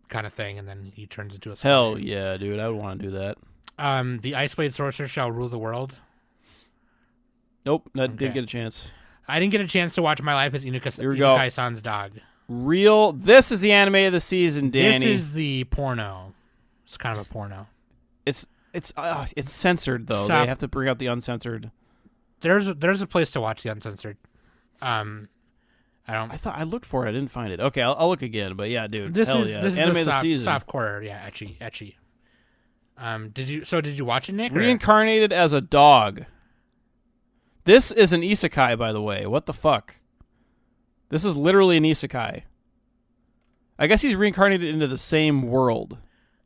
kind of thing, and then he turns into a squire. Hell yeah, dude! I would want to do that. The Ice Blade sorcerer shall rule the world. Nope, Okay. didn't get a chance. I didn't get a chance to watch My Life as Here we go. Inukai-san's dog. This is the anime of the season, Danny. This is the porno. It's kind of a porno. It's censored though. Soft. They have to bring out the uncensored. There's a place to watch the uncensored. I looked for it. I didn't find it. Okay, I'll look again. But yeah, dude, This hell is yeah. this Anime is of the the season. soft core. Yeah, etchy. Did you watch it, Nick? or- Reincarnated as a dog. This is an isekai, by the way. What the fuck? This is literally an isekai. I guess he's reincarnated into the same world.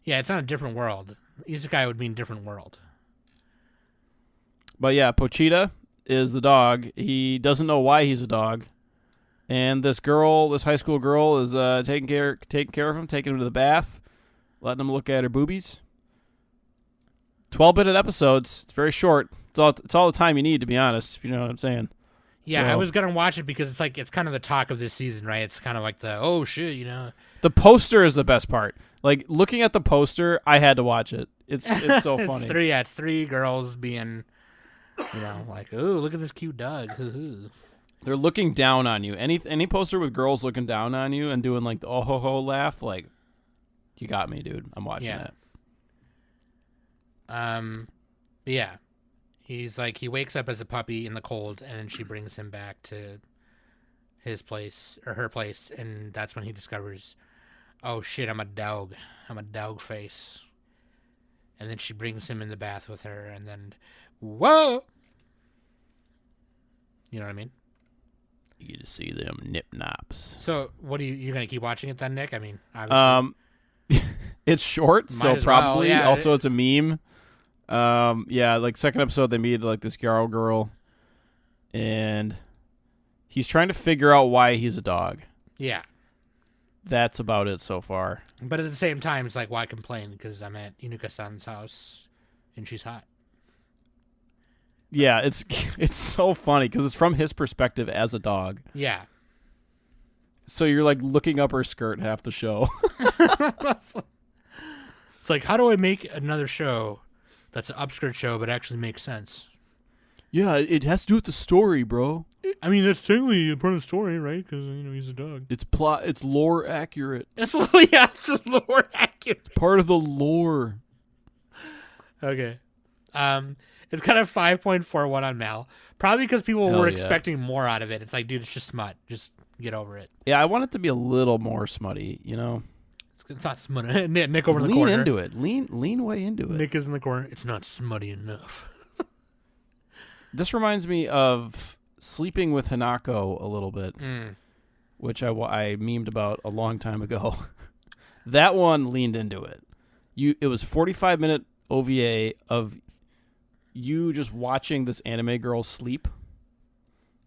Yeah, it's not a different world. Isekai would mean different world. But yeah, Pochita is the dog. He doesn't know why he's a dog. And this high school girl, is taking care of him, taking him to the bath, letting him look at her boobies. 12-minute episodes. It's very short. It's all the time you need, to be honest, if you know what I'm saying. Yeah, So- I was gonna watch it because it's kind of the talk of this season, right? It's kind of like the oh shit, The poster is the best part. Like, looking at the poster, I had to watch it. It's so funny. It's three girls being, like oh look at this cute dog. They're looking down on you. Any poster with girls looking down on you and doing like the oh ho ho laugh, like, you got me, dude. I'm watching Yeah. that. But yeah, he wakes up as a puppy in the cold, and then she brings him back to his place or her place, and that's when he discovers, oh shit, I'm a dog face. And then she brings him in the bath with her, and then whoa, you know what I mean? You get to see them nip nops. So what you're gonna keep watching it then, Nick? I mean, obviously. It's short, Might so as well, probably. yeah. Also, it's a meme. Yeah, like second episode, they meet like this Yarrow girl, and he's trying to figure out why he's a dog. Yeah. That's about it so far. But at the same time, it's like, why complain? Because I'm at Inuka-san's house, and she's hot. Yeah, it's so funny because it's from his perspective as a dog. Yeah. So you're like looking up her skirt half the show. It's like, how do I make another show that's an upskirt show but actually makes sense? Yeah, it has to do with the story, bro. I mean, that's technically a part of the story, right? Because, he's a dog. It's lore accurate. It's lore accurate. Part of the lore. Okay. It's got a 5.41 on Mal. Probably because people Hell were yeah. expecting more out of it. It's like, dude, it's just smut. Just get over it. Yeah, I want it to be a little more smutty, It's not smutty. Nick over in the Lean corner. into it. Lean way into it. Nick is in the corner. It's not smutty enough. This reminds me of Sleeping with Hanako a little bit, which I memed about a long time ago. That one leaned into it. It was 45-minute OVA of you just watching this anime girl sleep.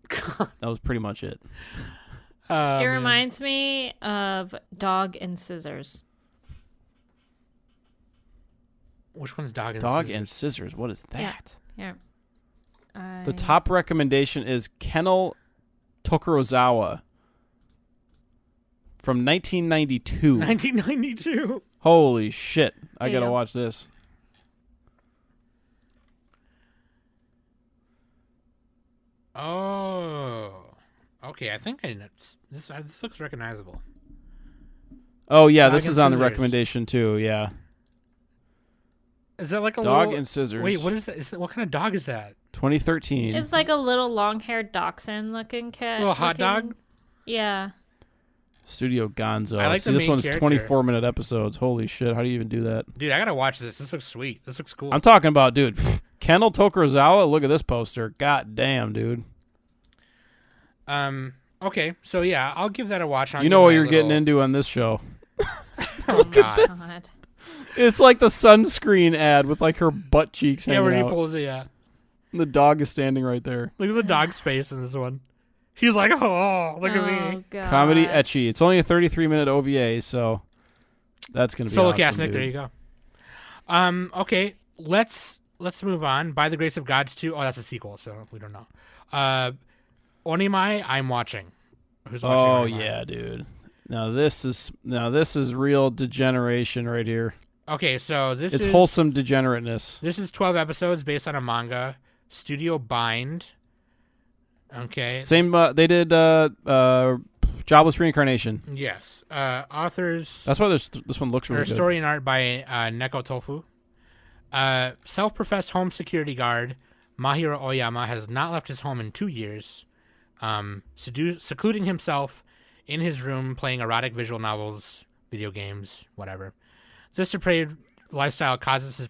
That was pretty much it. It reminds me of Dog and Scissors. Which one's Dog and Dog Scissors? and Scissors. What is that? Yeah. The top recommendation is Kennel Tokorozawa from 1992. 1992. Holy shit. I There you gotta go. watch this. Oh. Okay, I think I know. This looks recognizable. Oh yeah, Dog this and is on the Scissors. recommendation too. Yeah, Is that like a Dog little... and Scissors. Wait, what is that? What kind of dog is that? 2013. It's like a little long-haired dachshund looking cat. Little hot dog? Yeah. Studio Gonzo. I like See, the this main one's character. 24-minute episodes. Holy shit! How do you even do that? Dude, I gotta watch this. This looks sweet. This looks cool. I'm talking about, dude. Kendall Tokurozawa. Look at this poster. God damn, dude. Okay, so yeah, I'll give that a watch. You know what you're getting into on this show. Oh, God. God. It's like the sunscreen ad with like her butt cheeks Yeah, hanging where he out. pulls it, yeah. And the dog is standing right there. Look at the dog's face in this one. He's like, oh, look at me. Oh, God. Comedy etchy. It's only a 33-minute OVA, so that's gonna be Solo awesome, cast, Nick. dude. There you go. Okay, let's move on. By the Grace of Gods 2. Oh, that's a sequel, so we don't know. Onimai, I'm watching. Who's watching? Oh Onimai? yeah, dude. Now this is real degeneration right here. Okay, so It's wholesome degenerateness. This is 12 episodes based on a manga. Studio Bind. Okay. Same. They did Jobless Reincarnation. Yes. Authors. That's why this one looks really Or good. story and art by Neko Tofu. Self-professed home security guard Mahiro Oyama has not left his home in 2 years, secluding himself in his room playing erotic visual novels, video games, whatever. This depraved lifestyle causes his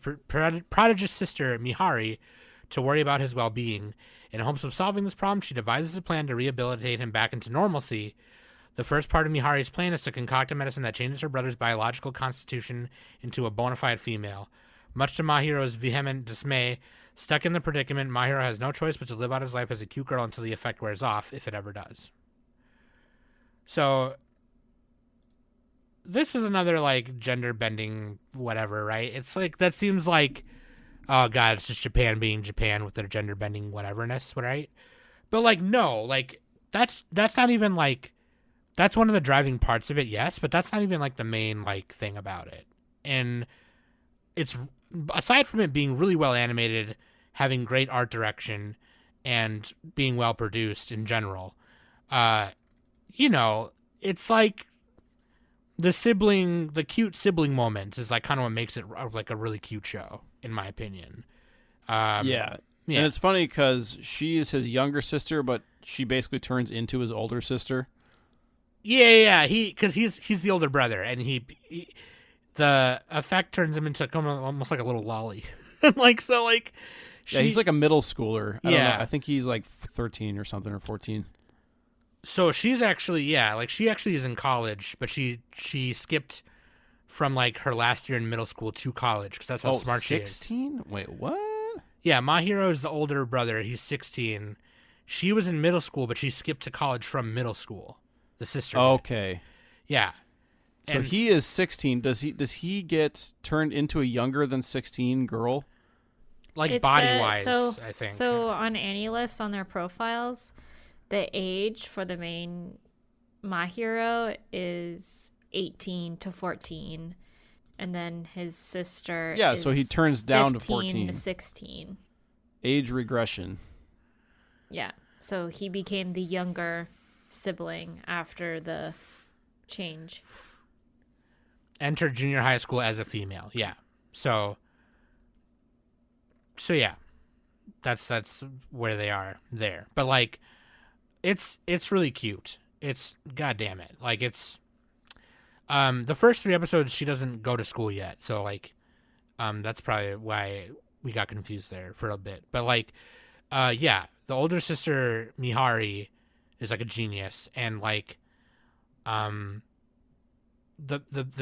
prodigious sister, Mihari, to worry about his well-being. In hopes of solving this problem, she devises a plan to rehabilitate him back into normalcy. The first part of Mihari's plan is to concoct a medicine that changes her brother's biological constitution into a bona fide female. Much to Mahiro's vehement dismay, stuck in the predicament, Mahiro has no choice but to live out his life as a cute girl until the effect wears off, if it ever does. So, this is another, like, gender-bending whatever, right? It's like, that seems like, oh god, it's just Japan being Japan with their gender-bending whateverness, right? But, like, no, like, that's not even, like, that's one of the driving parts of it, yes, but that's not even, like, the main, like, thing about it. And it's, aside from it being really well animated, having great art direction, and being well produced in general, you know, it's like the cute sibling moments is like kind of what makes it like a really cute show, in my opinion. Yeah. And it's funny because she is his younger sister, but she basically turns into his older sister. Yeah. Because he's the older brother, and he the effect turns him into almost like a little lolly. Like, so, like, Yeah, he's like a middle schooler. I don't Yeah. know. I think he's like 13 or something, or 14. So she's actually, she actually is in college, but she skipped from, like, her last year in middle school to college, because that's how smart she is. 16? Wait, what? Yeah, Mahiro is the older brother. He's 16. She was in middle school, but she skipped to college from middle school. The sister. did. Okay. Yeah. So And he is 16. Does he get turned into a younger than 16 girl? like, It's, body-wise, so, I think. So on AnyList, on their profiles, the age for the main Mahiro is 18 to 14. And then his sister Yeah, is so he turns down to 15 14. to 16. Age regression. Yeah. So he became the younger sibling after the change. Entered junior high school as a female. Yeah. So yeah. That's where they are there. But, like, it's really cute. It's, god damn it. Like, it's the first 3 episodes she doesn't go to school yet. So, like, that's probably why we got confused there for a bit. But, like, yeah, the older sister Mihari is like a genius, and, like, the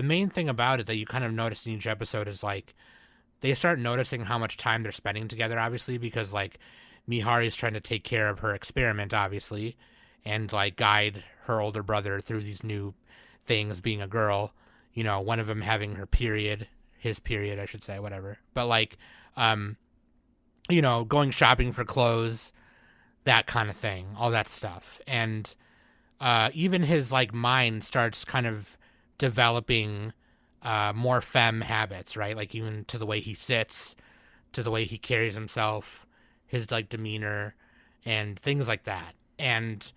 main thing about it that you kind of notice in each episode is, like, they start noticing how much time they're spending together, obviously, because, like, Mihari's trying to take care of her experiment, obviously, and, like, guide her older brother through these new things, being a girl, you know, one of them having her period, his period, I should say, whatever. But, like, you know, going shopping for clothes, that kind of thing, all that stuff. And even his, like, mind starts kind of developing more femme habits, right? Like, even to the way he sits, to the way he carries himself, his, like, demeanor, and things like that. And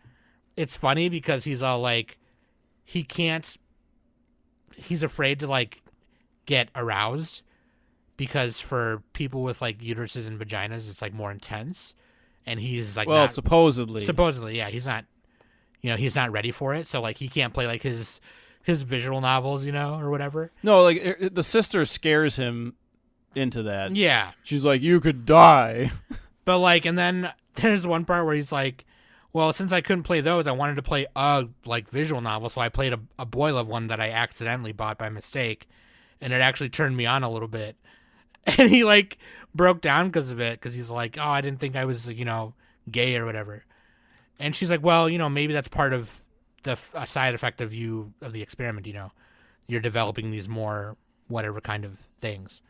it's funny because he's all like, he's afraid to like get aroused because for people with like uteruses and vaginas, it's like more intense. And he's like, Well, not, supposedly, yeah, he's not, he's not ready for it. So like he can't play like his visual novels, or whatever. No, like the sister scares him into that. Yeah. She's like, you could die. But like, and then there's one part where he's like, well, since I couldn't play those, I wanted to play a like visual novel. So I played a boy love one that I accidentally bought by mistake. And it actually turned me on a little bit. And he like broke down because of it. Because he's like, oh, I didn't think I was, gay or whatever. And she's like, well, maybe that's part of a side effect of the experiment, you're developing these more whatever kind of things.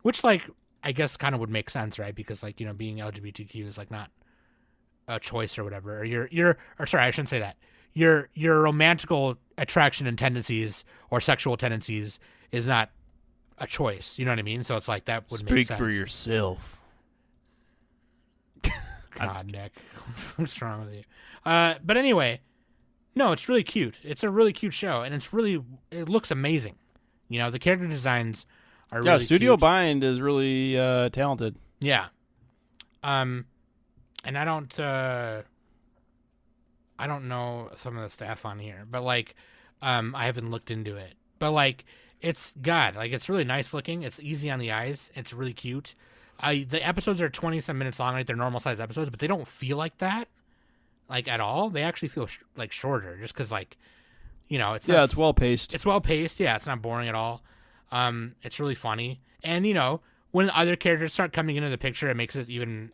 Which like, I guess kind of would make sense, right? Because like, being LGBTQ is like not a choice or whatever. Or sorry, I shouldn't say that. Your romantical attraction and tendencies or sexual tendencies is not a choice. You know what I mean? So it's like that would make sense. Speak for yourself. God, Nick. What's wrong with you? But anyway, no, it's really cute. It's a really cute show, and it looks amazing. The character designs are really Studio cute. Bind is really talented. Yeah. And I don't know some of the staff on here, but like, I haven't looked into it. But like, it's really nice looking. It's easy on the eyes. It's really cute. The episodes are 20-some minutes long, like they're normal size episodes, but they don't feel like that, like at all. They actually feel like shorter, just because like, it's well paced. It's well paced. Yeah, it's not boring at all. It's really funny, and when other characters start coming into the picture, it makes it even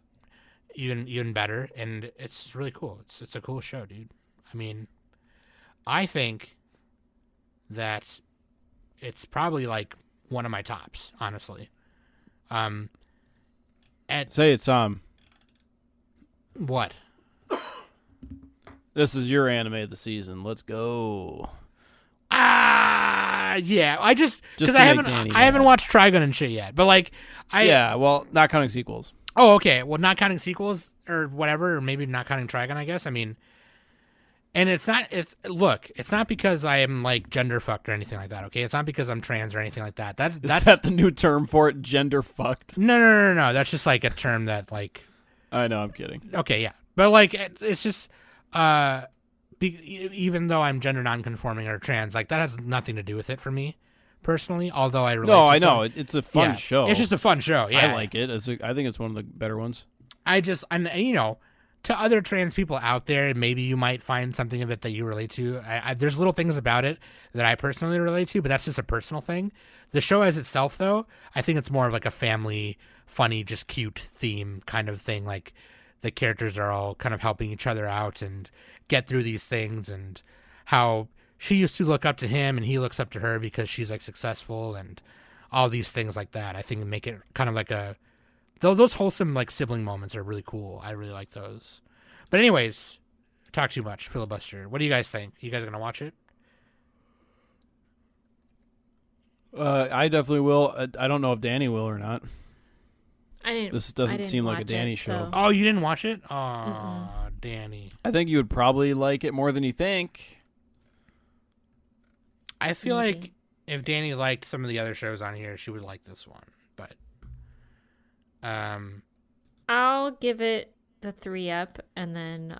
better, and it's really cool. It's a cool show, dude. I mean, I think that it's probably like one of my tops, honestly. Say it's what? This is your anime of the season. Let's go. Yeah. I just because to I make Danny haven't mad. watched Trigun and shit yet, but like well, not counting sequels. Oh, okay. Well, not counting sequels or whatever, or maybe not counting Trigun, I guess. I mean, and it's not because I am like gender fucked or anything like that. Okay, it's not because I'm trans or anything like that. That's Is that the new term for it? Gender fucked. No. That's just like a term that like. I know. I'm kidding. Okay, yeah, but like it's just even though I'm gender nonconforming or trans, like that has nothing to do with it for me personally. Although I relate. No, to I some- know. It's a fun show. It's just a fun show. Yeah, I like it. I think it's one of the better ones. And to other trans people out there, maybe you might find something of it that you relate to. There's little things about it that I personally relate to, but that's just a personal thing. The show as itself, though, I think it's more of like a family, funny, just cute theme kind of thing. Like the characters are all kind of helping each other out and get through these things, and how she used to look up to him and he looks up to her because she's like successful, and all these things like that. I think make it kind of like those wholesome like sibling moments are really cool. I really like those. But anyways, talk too much. Filibuster. What do you guys think? You guys gonna watch it? I definitely will. I don't know if Danny will or not. I didn't. This I doesn't didn't seem like a watch Danny it, show. so- Oh, you didn't watch it? Oh, Danny. I think you would probably like it more than you think. I feel Maybe. like if Danny liked some of the other shows on here, she would like this one. But I'll give it the 3 up and then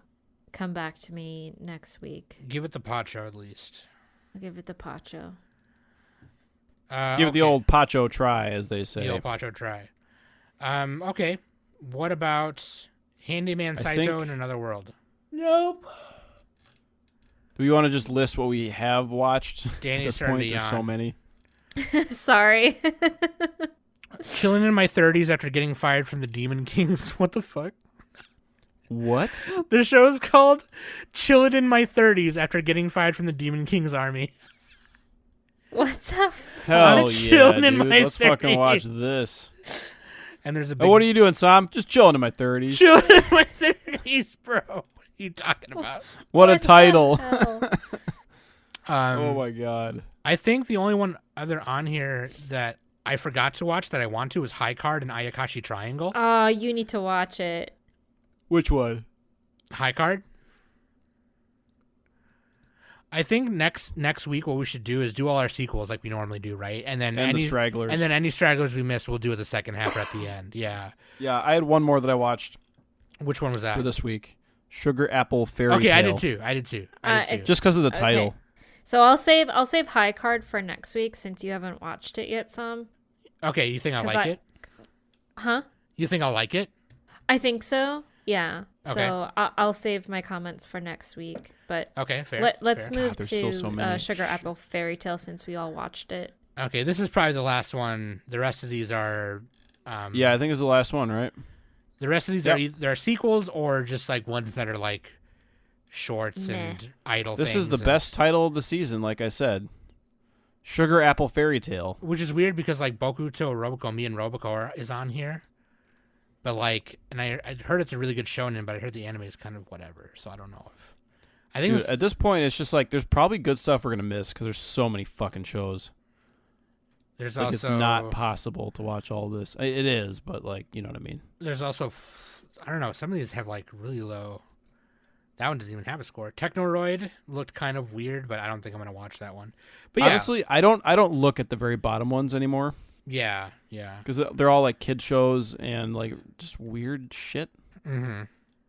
come back to me next week. give it the pot show at least. I'll give it the Pacho. Give it the old Pacho try, as they say. The old Pacho try. Okay. What about Handyman I Saito think- in Another World? Nope. Do we want to just list what we have watched? Danny's At this starting point, to there's so yawn. many. Sorry. Chilling in my 30s after getting fired from the Demon Kings. What the fuck? What? The show is called Chillin' in My 30s After Getting Fired from the Demon King's Army. What the f- Hell I'm yeah, chilling in dude. my Let's fucking 30s. watch this. And there's a Oh, big what are you doing, Sam? Just chilling in my 30s. Chillin' in My 30s, bro. What are you talking about? What a the title. hell? Oh my god. I think the only one other on here that I forgot to watch that I want to was High Card and Ayakashi Triangle. Oh, you need to watch it. Which one? High Card? I think next week what we should do is do all our sequels like we normally do, right? And then And any the stragglers. and then any stragglers we missed, we'll do it the second half or at the end. Yeah. Yeah, I had one more that I watched Which one was that? for this week. Sugar Apple Fairy Okay, Tale. I did too. Just because of the title. Okay. So I'll save high card for next week since you haven't watched it yet. Okay, you think I'll 'Cause like it? Huh? You think I'll like it? I think so. Yeah. Okay. So I'll save my comments for next week. But Okay, fair. let's fair. move God, there's still to so many. Sugar Apple Fairy Tale since we all watched it. Okay, this is probably the last one. The rest of these are. Yeah, I think it's the last one, right? The rest of these are they're sequels or just like ones that are like shorts Meh. and idle. This things is the and- best title of the season, like I said. Sugar Apple Fairy Tale. Which is weird because like Bokuto Roboco, me and Roboco is on here, but like, and I heard it's a really good shonen, but I heard the anime is kind of whatever. So I don't know if I think Dude, it's- at this point, it's just like there's probably good stuff we're gonna miss because there's so many fucking shows. there's Like also it's not possible to watch all this. It is, but like you know what I mean. there's also I don't know. Some of these have like really low. That one doesn't even have a score. Technoroid looked kind of weird, but I don't think I'm gonna watch that one. But yeah, Honestly, I don't look at the very bottom ones anymore yeah. because they're all like kid shows and like just weird shit Mm-hmm.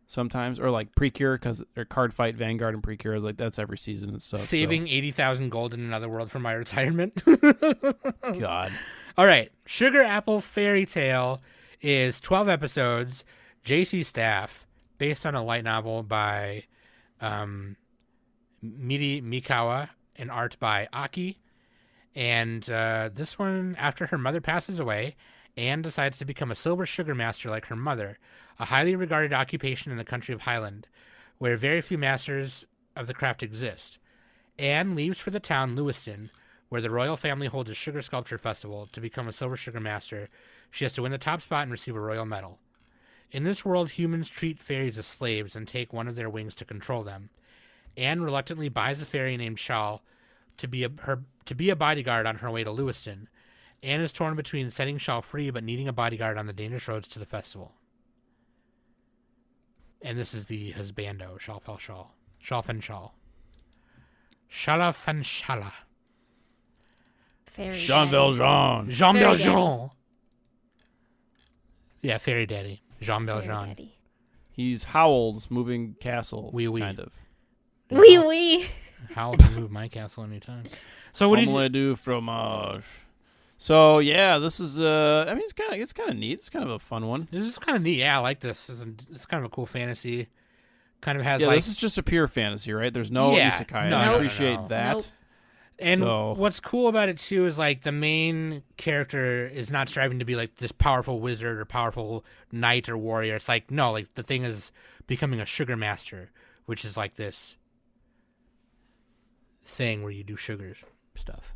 sometimes, or like Precure because they're Card Fight, Vanguard, and Precure. Like that's every season and stuff. Saving 80,000 gold in another world for my retirement. So. God. All right, Sugar Apple Fairy Tale is 12 episodes. JC Staff, based on a light novel by Miri Mikawa and art by Aki. And this one, after her mother passes away, Anne decides to become a silver sugar master like her mother, a highly regarded occupation in the country of Highland, where very few masters of the craft exist. Anne leaves for the town Lewiston, where the royal family holds a sugar sculpture festival. To become a silver sugar master, she has to win the top spot and receive a royal medal. In this world, humans treat fairies as slaves and take one of their wings to control them. Anne reluctantly buys a fairy named Shal to be a bodyguard on her way to Lewiston. Anne is torn between setting Shal free but needing a bodyguard on the dangerous roads to the festival. And this is the husbando, Shalfel Shal. Shalfen Shal. Shalafan Shala. Fairy Jean Daddy. Valjean. Jean Fairy Valjean. Yeah, Fairy Daddy. Jean Fairy Valjean. Daddy. He's Howl's moving castle. Oui, oui. Kind of. Wee wee. How to move my castle anytime. So what did you... Omelette du fromage. So yeah, this is I mean it's kind of neat. It's kind of a fun one. This is kind of neat. Yeah, I like this. It's kind of a cool fantasy. Kind of has Yeah, like... this is just a pure fantasy, right? There's no Yeah, isekai. no, I no, appreciate no. that. Nope. And So- what's cool about it too is like the main character is not striving to be like this powerful wizard or powerful knight or warrior. It's like no, like the thing is becoming a sugar master, which is like this thing where you do sugars stuff.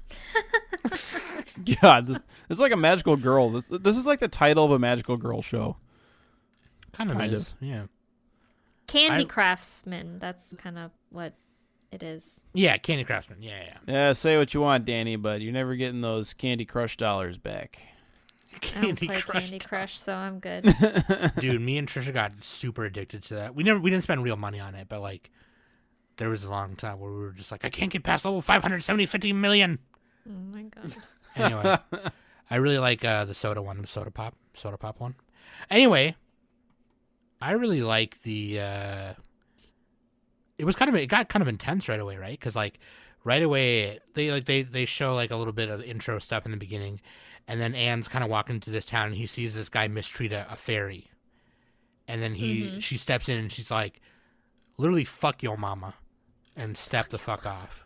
God, this is like a magical girl. This is like the title of a magical girl show. Kind of Kind is. Yeah. Candy I- craftsman. That's kind of what it is. Yeah, Candy Craftsman. Yeah, yeah. Yeah, say what you want, Danny, but you're never getting those Candy Crush dollars back. I don't play Candy Crush, so I'm good. Dude, me and Trisha got super addicted to that. We didn't spend real money on it, but like there was a long time where we were just like, I can't get past level 50 million. Oh my god. Anyway, I really like the soda one, the soda pop one. Anyway, I really like the. It got kind of intense right away, right? Because like right away they show like a little bit of intro stuff in the beginning, and then Anne's kind of walking through this town and he sees this guy mistreat a fairy, and then she steps in and she's like, literally fuck your mama, and step the fuck off.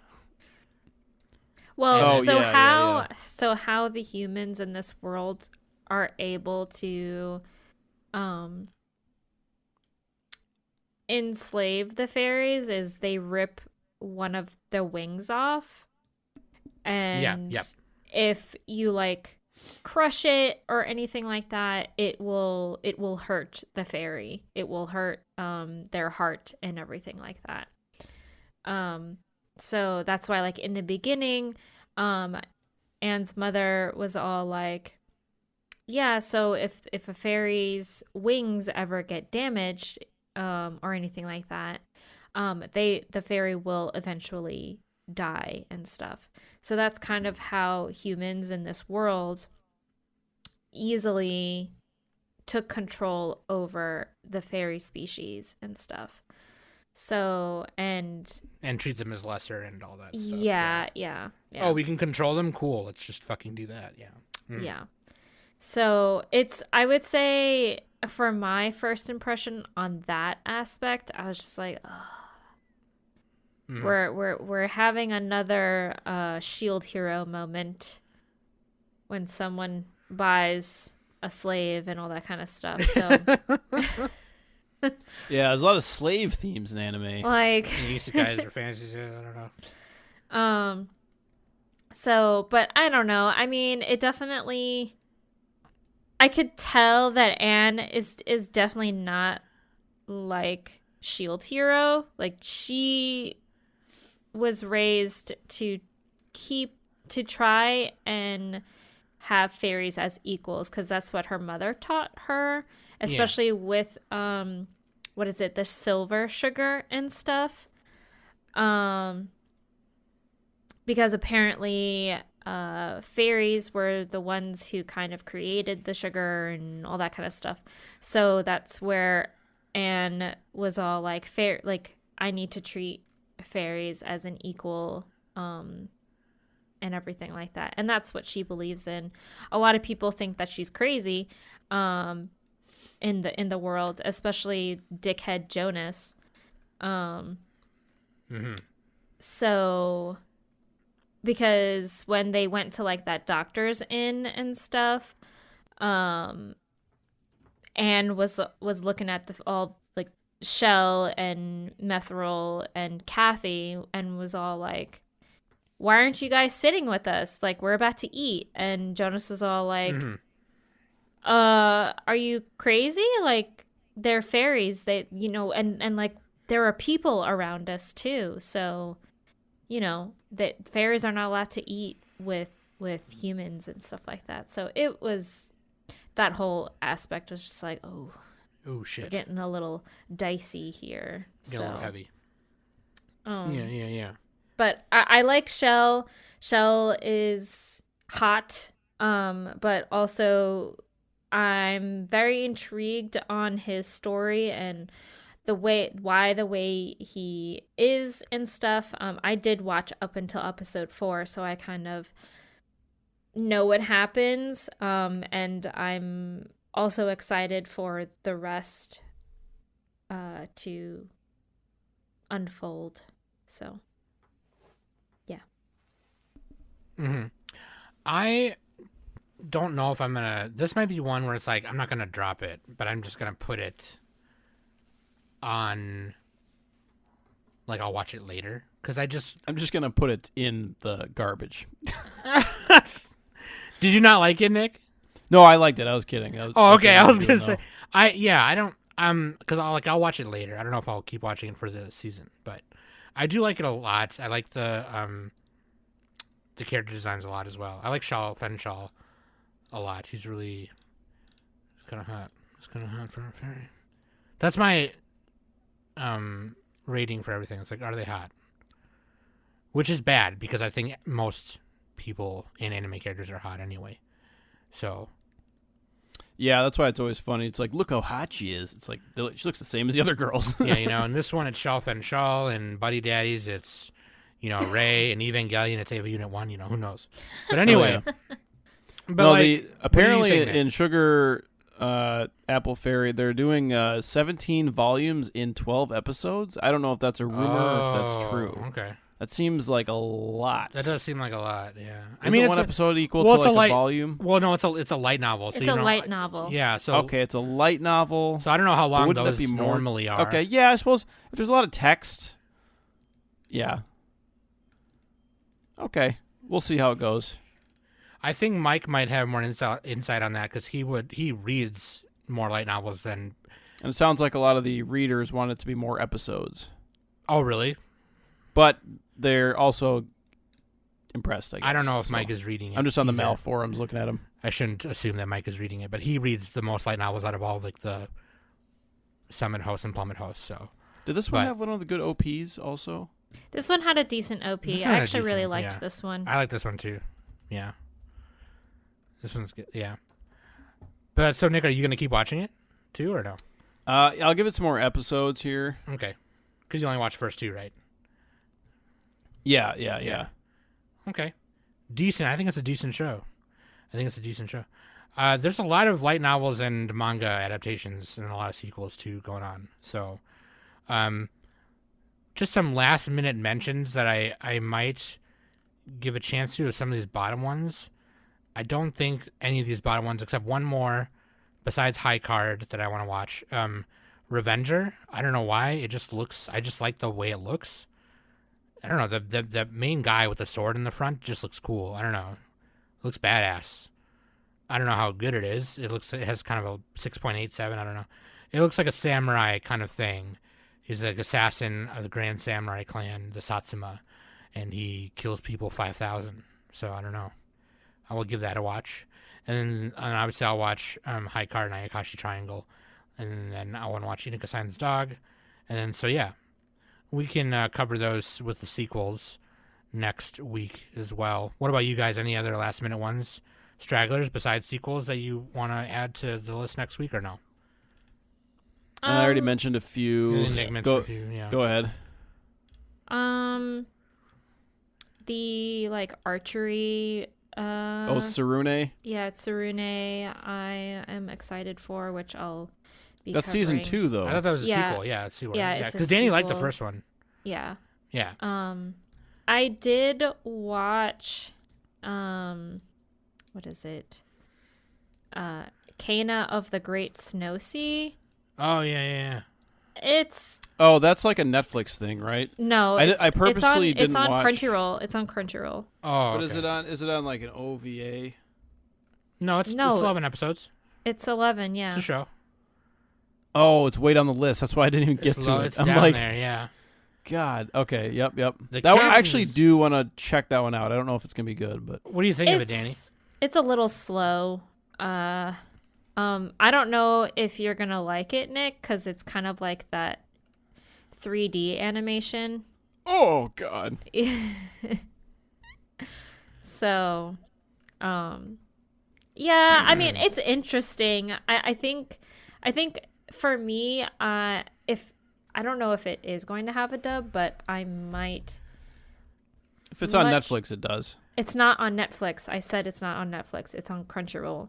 Well, Oh, so yeah. how the humans in this world are able to enslave the fairies is they rip one of the wings off, and yep. if you like crush it or anything like that, it will hurt the fairy. It will hurt their heart and everything like that. So that's why, like, in the beginning, Anne's mother was all like, yeah, so if a fairy's wings ever get damaged, or anything like that, the fairy will eventually die and stuff. So that's kind of how humans in this world easily took control over the fairy species and stuff. So, and treat them as lesser and all that stuff. Yeah. Oh, we can control them? Cool. Let's just fucking do that. Yeah. Yeah. So I would say for my first impression on that aspect, I was just like, oh, we're having another shield hero moment when someone buys a slave and all that kind of stuff. So Yeah, there's a lot of slave themes in anime. like Isekais or fantasies, I don't know. So, but I don't know. I mean, it definitely, I could tell that Anne is definitely not like shield hero. Like she was raised to try and have fairies as equals, because that's what her mother taught her, especially with what is it, the silver sugar and stuff, because apparently fairies were the ones who kind of created the sugar and all that kind of stuff. So that's where Anne was all like, fair, like I need to treat fairies as an equal, and everything like that. And that's what she believes in. A lot of people think that she's crazy in the world, especially dickhead Jonas. So because when they went to like that doctor's inn and stuff, Anne was looking at all like Shell and Methril and Kathy and was all like, why aren't you guys sitting with us? Like, we're about to eat. And Jonas is all like, are you crazy? Like, they're fairies. They, and like, there are people around us too. So, that fairies are not allowed to eat with humans and stuff like that. So it was, that whole aspect was just like, oh shit, we're getting a little dicey here. Getting a little heavy. Yeah. But I like Shell. Shell is hot, but also I'm very intrigued on his story and why the way he is and stuff. I did watch up until episode 4, so I kind of know what happens. And I'm also excited for the rest to unfold. So. I don't know if I'm gonna. This might be one where it's like I'm not gonna drop it, but I'm just gonna put it on. Like I'll watch it later because I'm just gonna put it in the garbage. Did you not like it, Nick? No, I liked it. I was kidding. Okay. I was gonna say I don't because I'll watch it later. I don't know if I'll keep watching it for the season, but I do like it a lot. I like the character designs a lot as well. I like Fenshaw a lot. He's kind of hot. He's kind of hot for a fairy. That's my rating for everything. It's like, are they hot? Which is bad because I think most people in anime characters are hot anyway. So. Yeah, that's why it's always funny. It's like, look how hot she is. It's like, she looks the same as the other girls. Yeah, in this one it's Fenshaw, and Buddy Daddies it's Ray, and Evangelion, it's Ava Unit 1, who knows. But anyway. Oh, yeah. But no, apparently in Sugar Apple Fairy, they're doing 17 volumes in 12 episodes. I don't know if that's a rumor or if that's true. Okay. That seems like a lot. That does seem like a lot, yeah. Is one episode equal to a volume? Well, no, it's a light novel. It's a light novel. Yeah, so... Okay, it's a light novel. So I don't know how long those normally are. Okay, yeah, I suppose if there's a lot of text, yeah. Okay, we'll see how it goes. I think Mike might have more insight on that because he reads more light novels than. And it sounds like a lot of the readers want it to be more episodes. Oh, really? But they're also impressed, I guess. I don't know if Mike is reading it. I'm just on the Mal forums looking at him. I shouldn't assume that Mike is reading it, but he reads the most light novels out of all like the Summit hosts and Plummet hosts. So. Did this one have one of the good OPs also? This one had a decent OP. This I one had actually really decent, liked yeah. this one. I like this one too. Yeah. This one's good. Yeah. But so Nick, are you gonna keep watching it too, or no? I'll give it some more episodes here. Okay. Because you only watched the first 2, right? Yeah. Okay. Decent. I think it's a decent show. There's a lot of light novels and manga adaptations and a lot of sequels too going on. So, just some last minute mentions that I might give a chance to some of these bottom ones. I don't think any of these bottom ones, except one more, besides High Card, that I want to watch. Revenger. I don't know why. It just looks. I just like the way it looks. I don't know. The main guy with the sword in the front just looks cool. I don't know. It looks badass. I don't know how good it is. It has kind of a 6.87. I don't know. It looks like a samurai kind of thing. He's like assassin of the Grand Samurai clan, the Satsuma, and he kills people 5,000. So I don't know. I will give that a watch. And obviously I'll watch High Card and Ayakashi Triangle. And then I want to watch Inukai-sans Dog. And then, so yeah. We can cover those with the sequels next week as well. What about you guys? Any other last minute ones? Stragglers besides sequels that you want to add to the list next week or no? I already mentioned a few. Nick mentioned a few, yeah. Go ahead. The like archery. Sarune. Yeah, it's Sarune. I am excited for, which I'll be. That's season covering. 2, though. I thought that was a Yeah. sequel. Yeah, it's a sequel. Yeah, Yeah, it's a because Danny liked the sequel. first one. Yeah. Yeah. I did watch. What is it? Kana of the Great Snow Sea. Oh yeah. It's Oh, that's like a Netflix thing, right? no. I purposely it's didn't on watch. Crunchyroll. It's on Crunchyroll. Oh, But okay. is it on? Is it on like an OVA? No, it's 11 episodes. It's 11. It's Yeah. a show. Oh, it's way down the list. That's why I didn't even get It's to low, it. It's I'm down like, there. Yeah. God. Okay. Yep. The That one, I actually captain's- do want to check that one out. I don't know if it's gonna be good, but What do you think of it, Danny? It's a little slow. I don't know if you're gonna like it, Nick, because it's kind of like that 3D animation. oh God. So, yeah, I mean, it's interesting. I think for me, if I don't know if it is going to have a dub, but I might. If it's on Much- Netflix, it does. It's not on Netflix. I said it's not on Netflix. It's on Crunchyroll.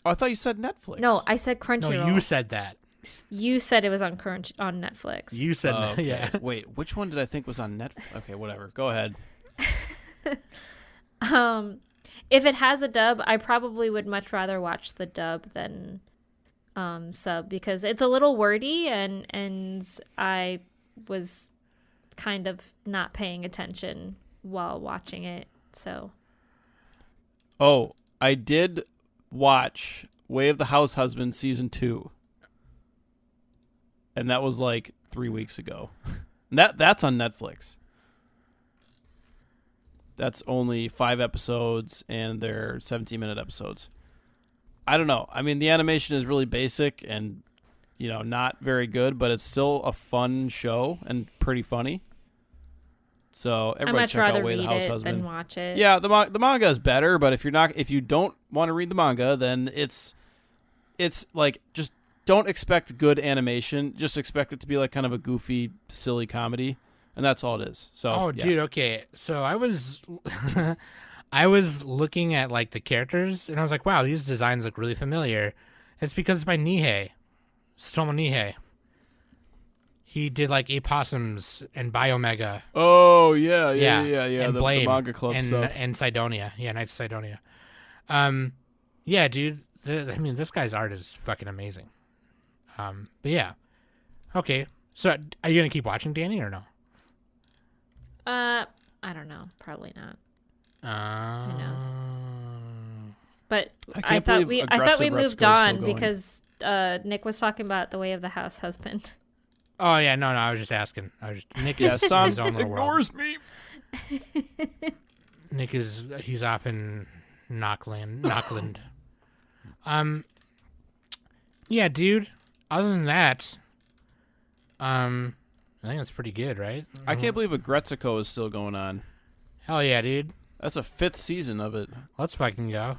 Oh, I thought you said Netflix. No, I said No, Crunchyroll. you said that. You said it was on on Netflix. You said Oh, that. okay. Yeah. Wait, which one did I think was on Netflix? Okay, whatever. Go ahead. If it has a dub, I probably would much rather watch the dub than sub because it's a little wordy and I was kind of not paying attention while watching it. So Oh, I did watch Way of the House Husband season 2, and that was like 3 weeks ago. That's on Netflix. That's only 5 episodes, and they're 17-minute episodes. I don't know. I mean, the animation is really basic and, not very good, but it's still a fun show and pretty funny. So I everybody much check out rather Way of read the House it Husband. than watch it. Yeah, the manga is better, but if you don't want to read the manga, then it's like just don't expect good animation. Just expect it to be like kind of a goofy, silly comedy, and that's all it is. So, Oh, yeah. dude. Okay. So I was, I was looking at like the characters, and I was like, wow, these designs look really familiar. It's because it's by Nihei, Tomo Nihei. He did like Opossums and Biomega. Oh yeah, And the Blame manga club and stuff. and Sidonia. Yeah, Knights of Sidonia. Yeah, dude. I mean, this guy's art is fucking amazing. But yeah. Okay. So are you gonna keep watching, Danny, or no? I don't know. Probably not. Who knows? But I I can't thought believe we Aggressive Red moved Skull's still on going. because Nick was talking about the Way of the House Husband. Oh yeah, no, I was just asking. Nick Yeah, is in Sam his own little world. ignores me. Nick he's off in Knockland. Yeah, dude. Other than that, I think that's pretty good, right? I can't believe Agretsuko is still going on. Hell yeah, dude. That's a 5th season of it. Let's fucking go.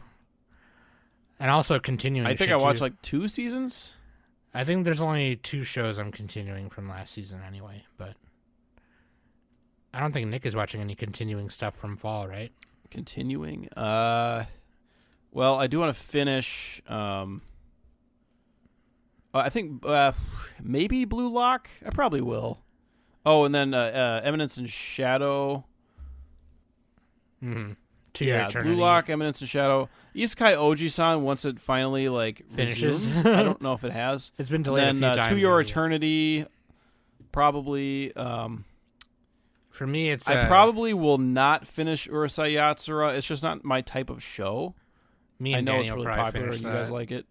And also continuing. I think shit, I watched too. like 2 seasons. I think there's only 2 shows I'm continuing from last season anyway, but I don't think Nick is watching any continuing stuff from fall, right? Continuing. Well, I do want to finish. I think maybe Blue Lock. I probably will. Oh, and then Eminence and Shadow. Mm-hmm. Yeah, Blue Lock, Eminence and Shadow. Isekai Oji-san, once it finally like Finishes. resumes, I don't know if it has. It's been delayed Then, a few times. To Your already. Eternity, probably. For me, it's. I probably will not finish Urusei Yatsura. It's just not my type of show. Me I and know Danny it's will really probably popular and finish you that. guys like it.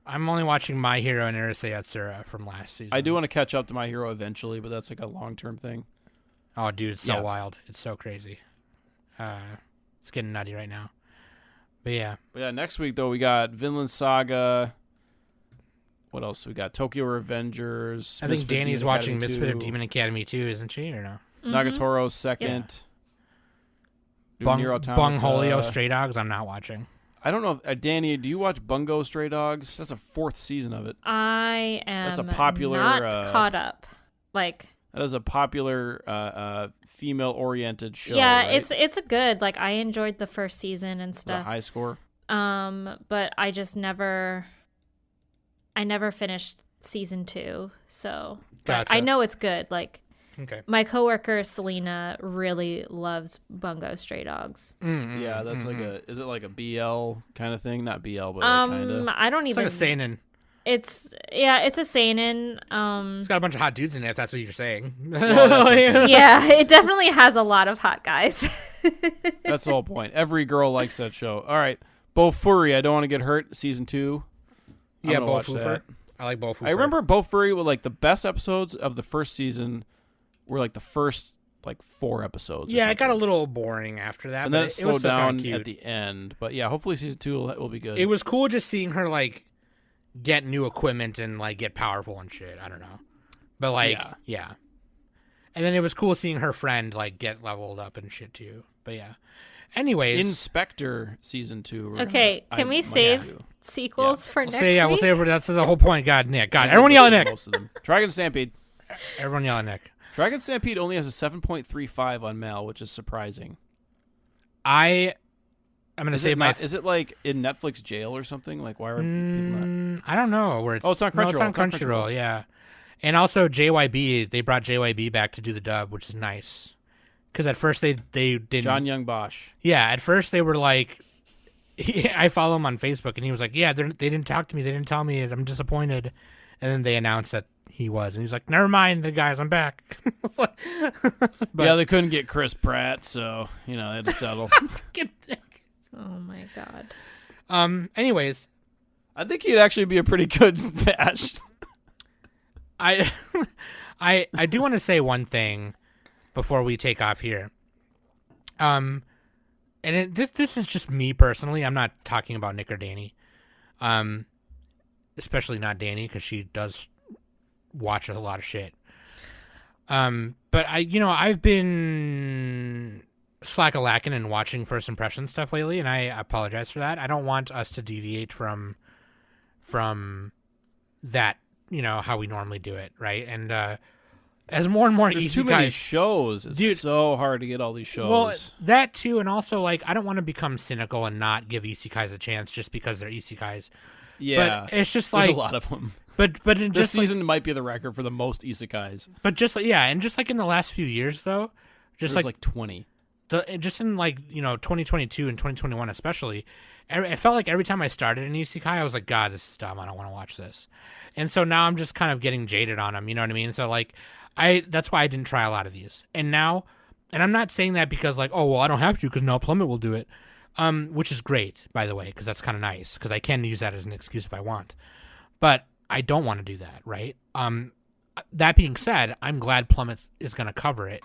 I'm only watching My Hero and Urusei Yatsura from last season. I do want to catch up to My Hero eventually, but that's like a long-term thing. Oh, dude, it's so Yeah. wild. It's so crazy. It's getting nutty right now. But yeah. But yeah, next week, though, we got Vinland Saga. What else we got? Tokyo Revengers. I think Misfit Danny's Demon watching Academy Misfit 2, of Demon Academy 2, isn't she, or no? Nagatoro's second. Bung Nier Automata. Holio Stray Dogs, I'm not watching. I don't know. If, Danny, do you watch Bungo Stray Dogs? That's a 4th season of it. I am That's a popular, not caught up. Like, That is a popular female-oriented show. yeah, right? it's a good. Like, I enjoyed the first season and With a stuff. high score. But I just never finished season 2. So, but Gotcha. I know it's good. Like, Okay. my coworker Selena really loves Bungo Stray Dogs. Yeah, that's like a. Is it like a BL kind of thing? Not BL, but like kind of. I don't It's even. like a seinen. It's a seinen. It's got a bunch of hot dudes in it, if that's what you're saying. Yeah, it definitely has a lot of hot guys. That's the whole point. Every girl likes that show. All right, Bo Furry. I don't want to get hurt. Season 2. I'm Yeah, gonna Bo watch Foofer. that. I like Bo Foofer. I remember Bo Furry with like the best episodes of the first season were like the first like 4 episodes. or Yeah, it got a something. little boring after that. and but then it was slowed still kinda down cute. at the end. But yeah, hopefully season 2 will be good. It was cool just seeing her like get new equipment and like get powerful and shit. I don't know, but like yeah. And then it was cool seeing her friend like get leveled up and shit too. But yeah. Anyways, Inspector season 2. Okay, can we save sequels for we'll next say week? that's the whole point. God, Nick. God, everyone yell at Nick. Most of them. Dragon Stampede. Everyone yell at Nick. Dragon Stampede only has a 7.35 on Mal, which is surprising. I'm gonna Is say it my. not, is it like in Netflix jail or something? Like why are people not? I don't know where it's. Oh, it's on No, it's Crunchyroll. on It's on Crunchyroll. Crunchyroll. Yeah, and also JYB. They brought JYB back to do the dub, which is nice. Because at first they didn't. John Young Bosch. Yeah, at first they were like, I follow him on Facebook, and he was like, "Yeah, they didn't talk to me. They didn't tell me. I'm disappointed." And then they announced that he was, and he's like, "Never mind, guys, I'm back." But- Yeah, they couldn't get Chris Pratt, so they had to settle. Oh my god. Anyways, I think he'd actually be a pretty good Vash. I do want to say one thing before we take off here. And this is just me personally. I'm not talking about Nick or Danny. Especially not Danny, because she does watch a lot of shit. But I've been slack-a-lacking and watching first impression stuff lately, and I apologize for that. I don't want us to deviate from that, how we normally do it, right? And as more and more There's too many isekais- shows. It's Dude. so hard to get all these shows. Well, that too, and also like I don't want to become cynical and not give isekais a chance just because they're isekais. yeah, But it's just there's like a lot of them. But it This just like, season might be the record for the most isekais. but just like and just like in the last few years though, just There's like like 20. just in like 2022 and 2021 especially, it felt like every time I started an isekai I was like, God, this is dumb. I don't want to watch this. And so now I'm just kind of getting jaded on them. You know what I mean? So like that's why I didn't try a lot of these. And now, and I'm not saying that because like, oh well, I don't have to because now Plummet will do it. Which is great, by the way, because that's kind of nice because I can use that as an excuse if I want. But I don't want to do that, right? That being said, I'm glad Plummet is going to cover it.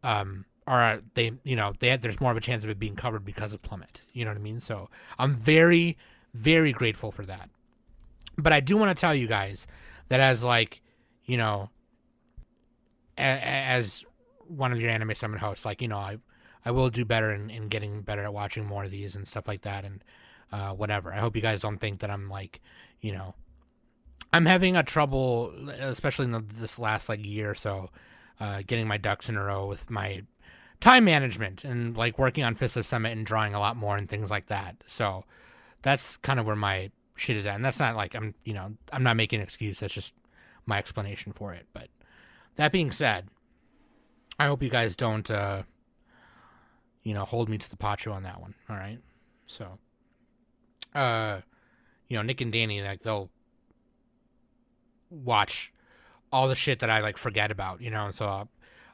Or there's more of a chance of it being covered because of Plummet. You know what I mean? So I'm very, very grateful for that. But I do want to tell you guys that as like, as one of your Anime Summit hosts, like, I will do better in getting better at watching more of these and stuff like that, and whatever. I hope you guys don't think that I'm like, I'm having a trouble, especially in this last like year or so, getting my ducks in a row with my time management and like working on Fist of Summit and drawing a lot more and things like that. So that's kind of where my shit is at, and that's not like I'm not making an excuse. That's just my explanation for it. But that being said, I hope you guys don't hold me to the pacho on that one. All right. So Nick and Danny, like, they'll watch all the shit that I like forget about, so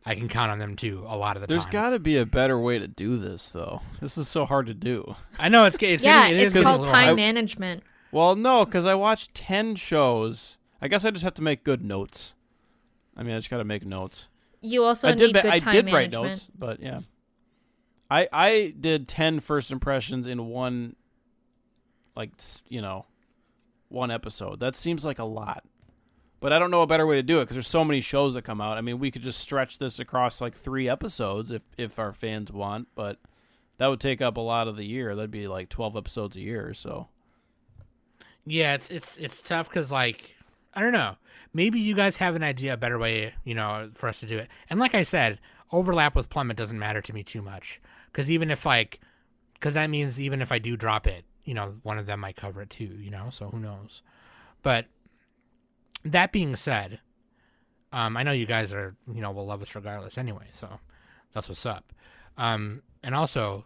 I can count on them too a lot of the There's time. got to be a better way to do this, though. This is so hard to do. I know it's it's getting called a little time hard. management. Well, no, because I watched 10 shows. I guess I just have to make good notes. I just got to make notes. You also need good time I did write management. notes, but yeah. I did 10 first impressions in one, one episode. That seems like a lot. But I don't know a better way to do it because there's so many shows that come out. We could just stretch this across like 3 episodes if our fans want, but that would take up a lot of the year. That'd be like 12 episodes a year, so. Yeah, it's tough because, like, I don't know. Maybe you guys have an idea, a better way, for us to do it. And like I said, overlap with Plummet doesn't matter to me too much. Because that means even if I do drop it, one of them might cover it too, so who knows. But that being said, I know you guys will love us regardless anyway, so that's what's up. And also,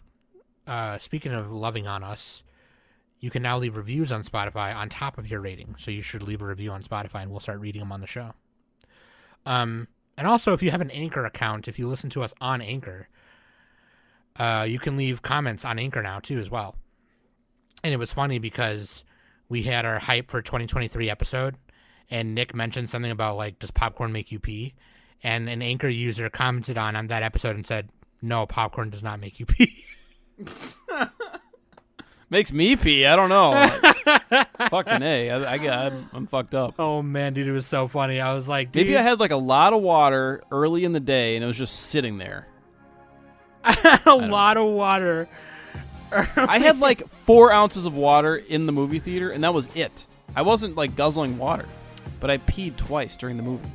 speaking of loving on us, you can now leave reviews on Spotify on top of your rating. So you should leave a review on Spotify and we'll start reading them on the show. And also, if you have an Anchor account, if you listen to us on Anchor, you can leave comments on Anchor now too as well. And it was funny because we had our hype for 2023 episode and Nick mentioned something about like, does popcorn make you pee? And an Anchor user commented on that episode and said, no, popcorn does not make you pee. Makes me pee. I don't know. Fucking A. I'm fucked up. Oh, man, dude, it was so funny. I was like, dude. Maybe I had like a lot of water early in the day and it was just sitting there. I had a lot of water. I had like 4 ounces of water in the movie theater and that was it. I wasn't like guzzling water, but I peed twice during the movie.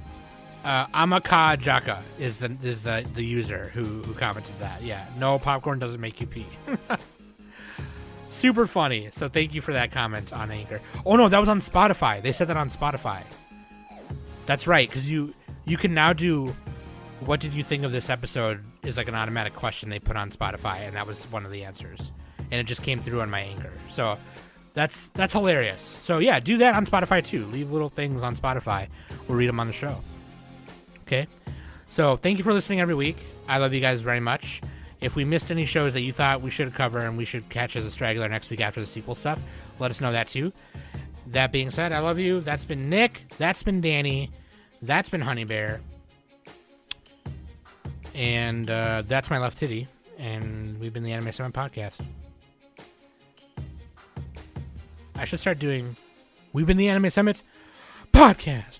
Amaka Jaka is the user who commented that. Yeah, no, popcorn doesn't make you pee. Super funny. So thank you for that comment on Anchor. Oh no, that was on Spotify. They said that on Spotify. That's right, because you can now do what did you think of this episode is like an automatic question they put on Spotify, and that was one of the answers. And it just came through on my Anchor. So that's hilarious. So yeah, do that on Spotify too. Leave little things on Spotify. We'll read them on the show. Okay? So thank you for listening every week. I love you guys very much. If we missed any shows that you thought we should cover and we should catch as a straggler next week after the sequel stuff, let us know that too. That being said, I love you. That's been Nick. That's been Danny. That's been Honey Bear. And that's my left titty. And we've been the Anime Summit Podcast. I should start doing We've been the Anime Summit Podcast.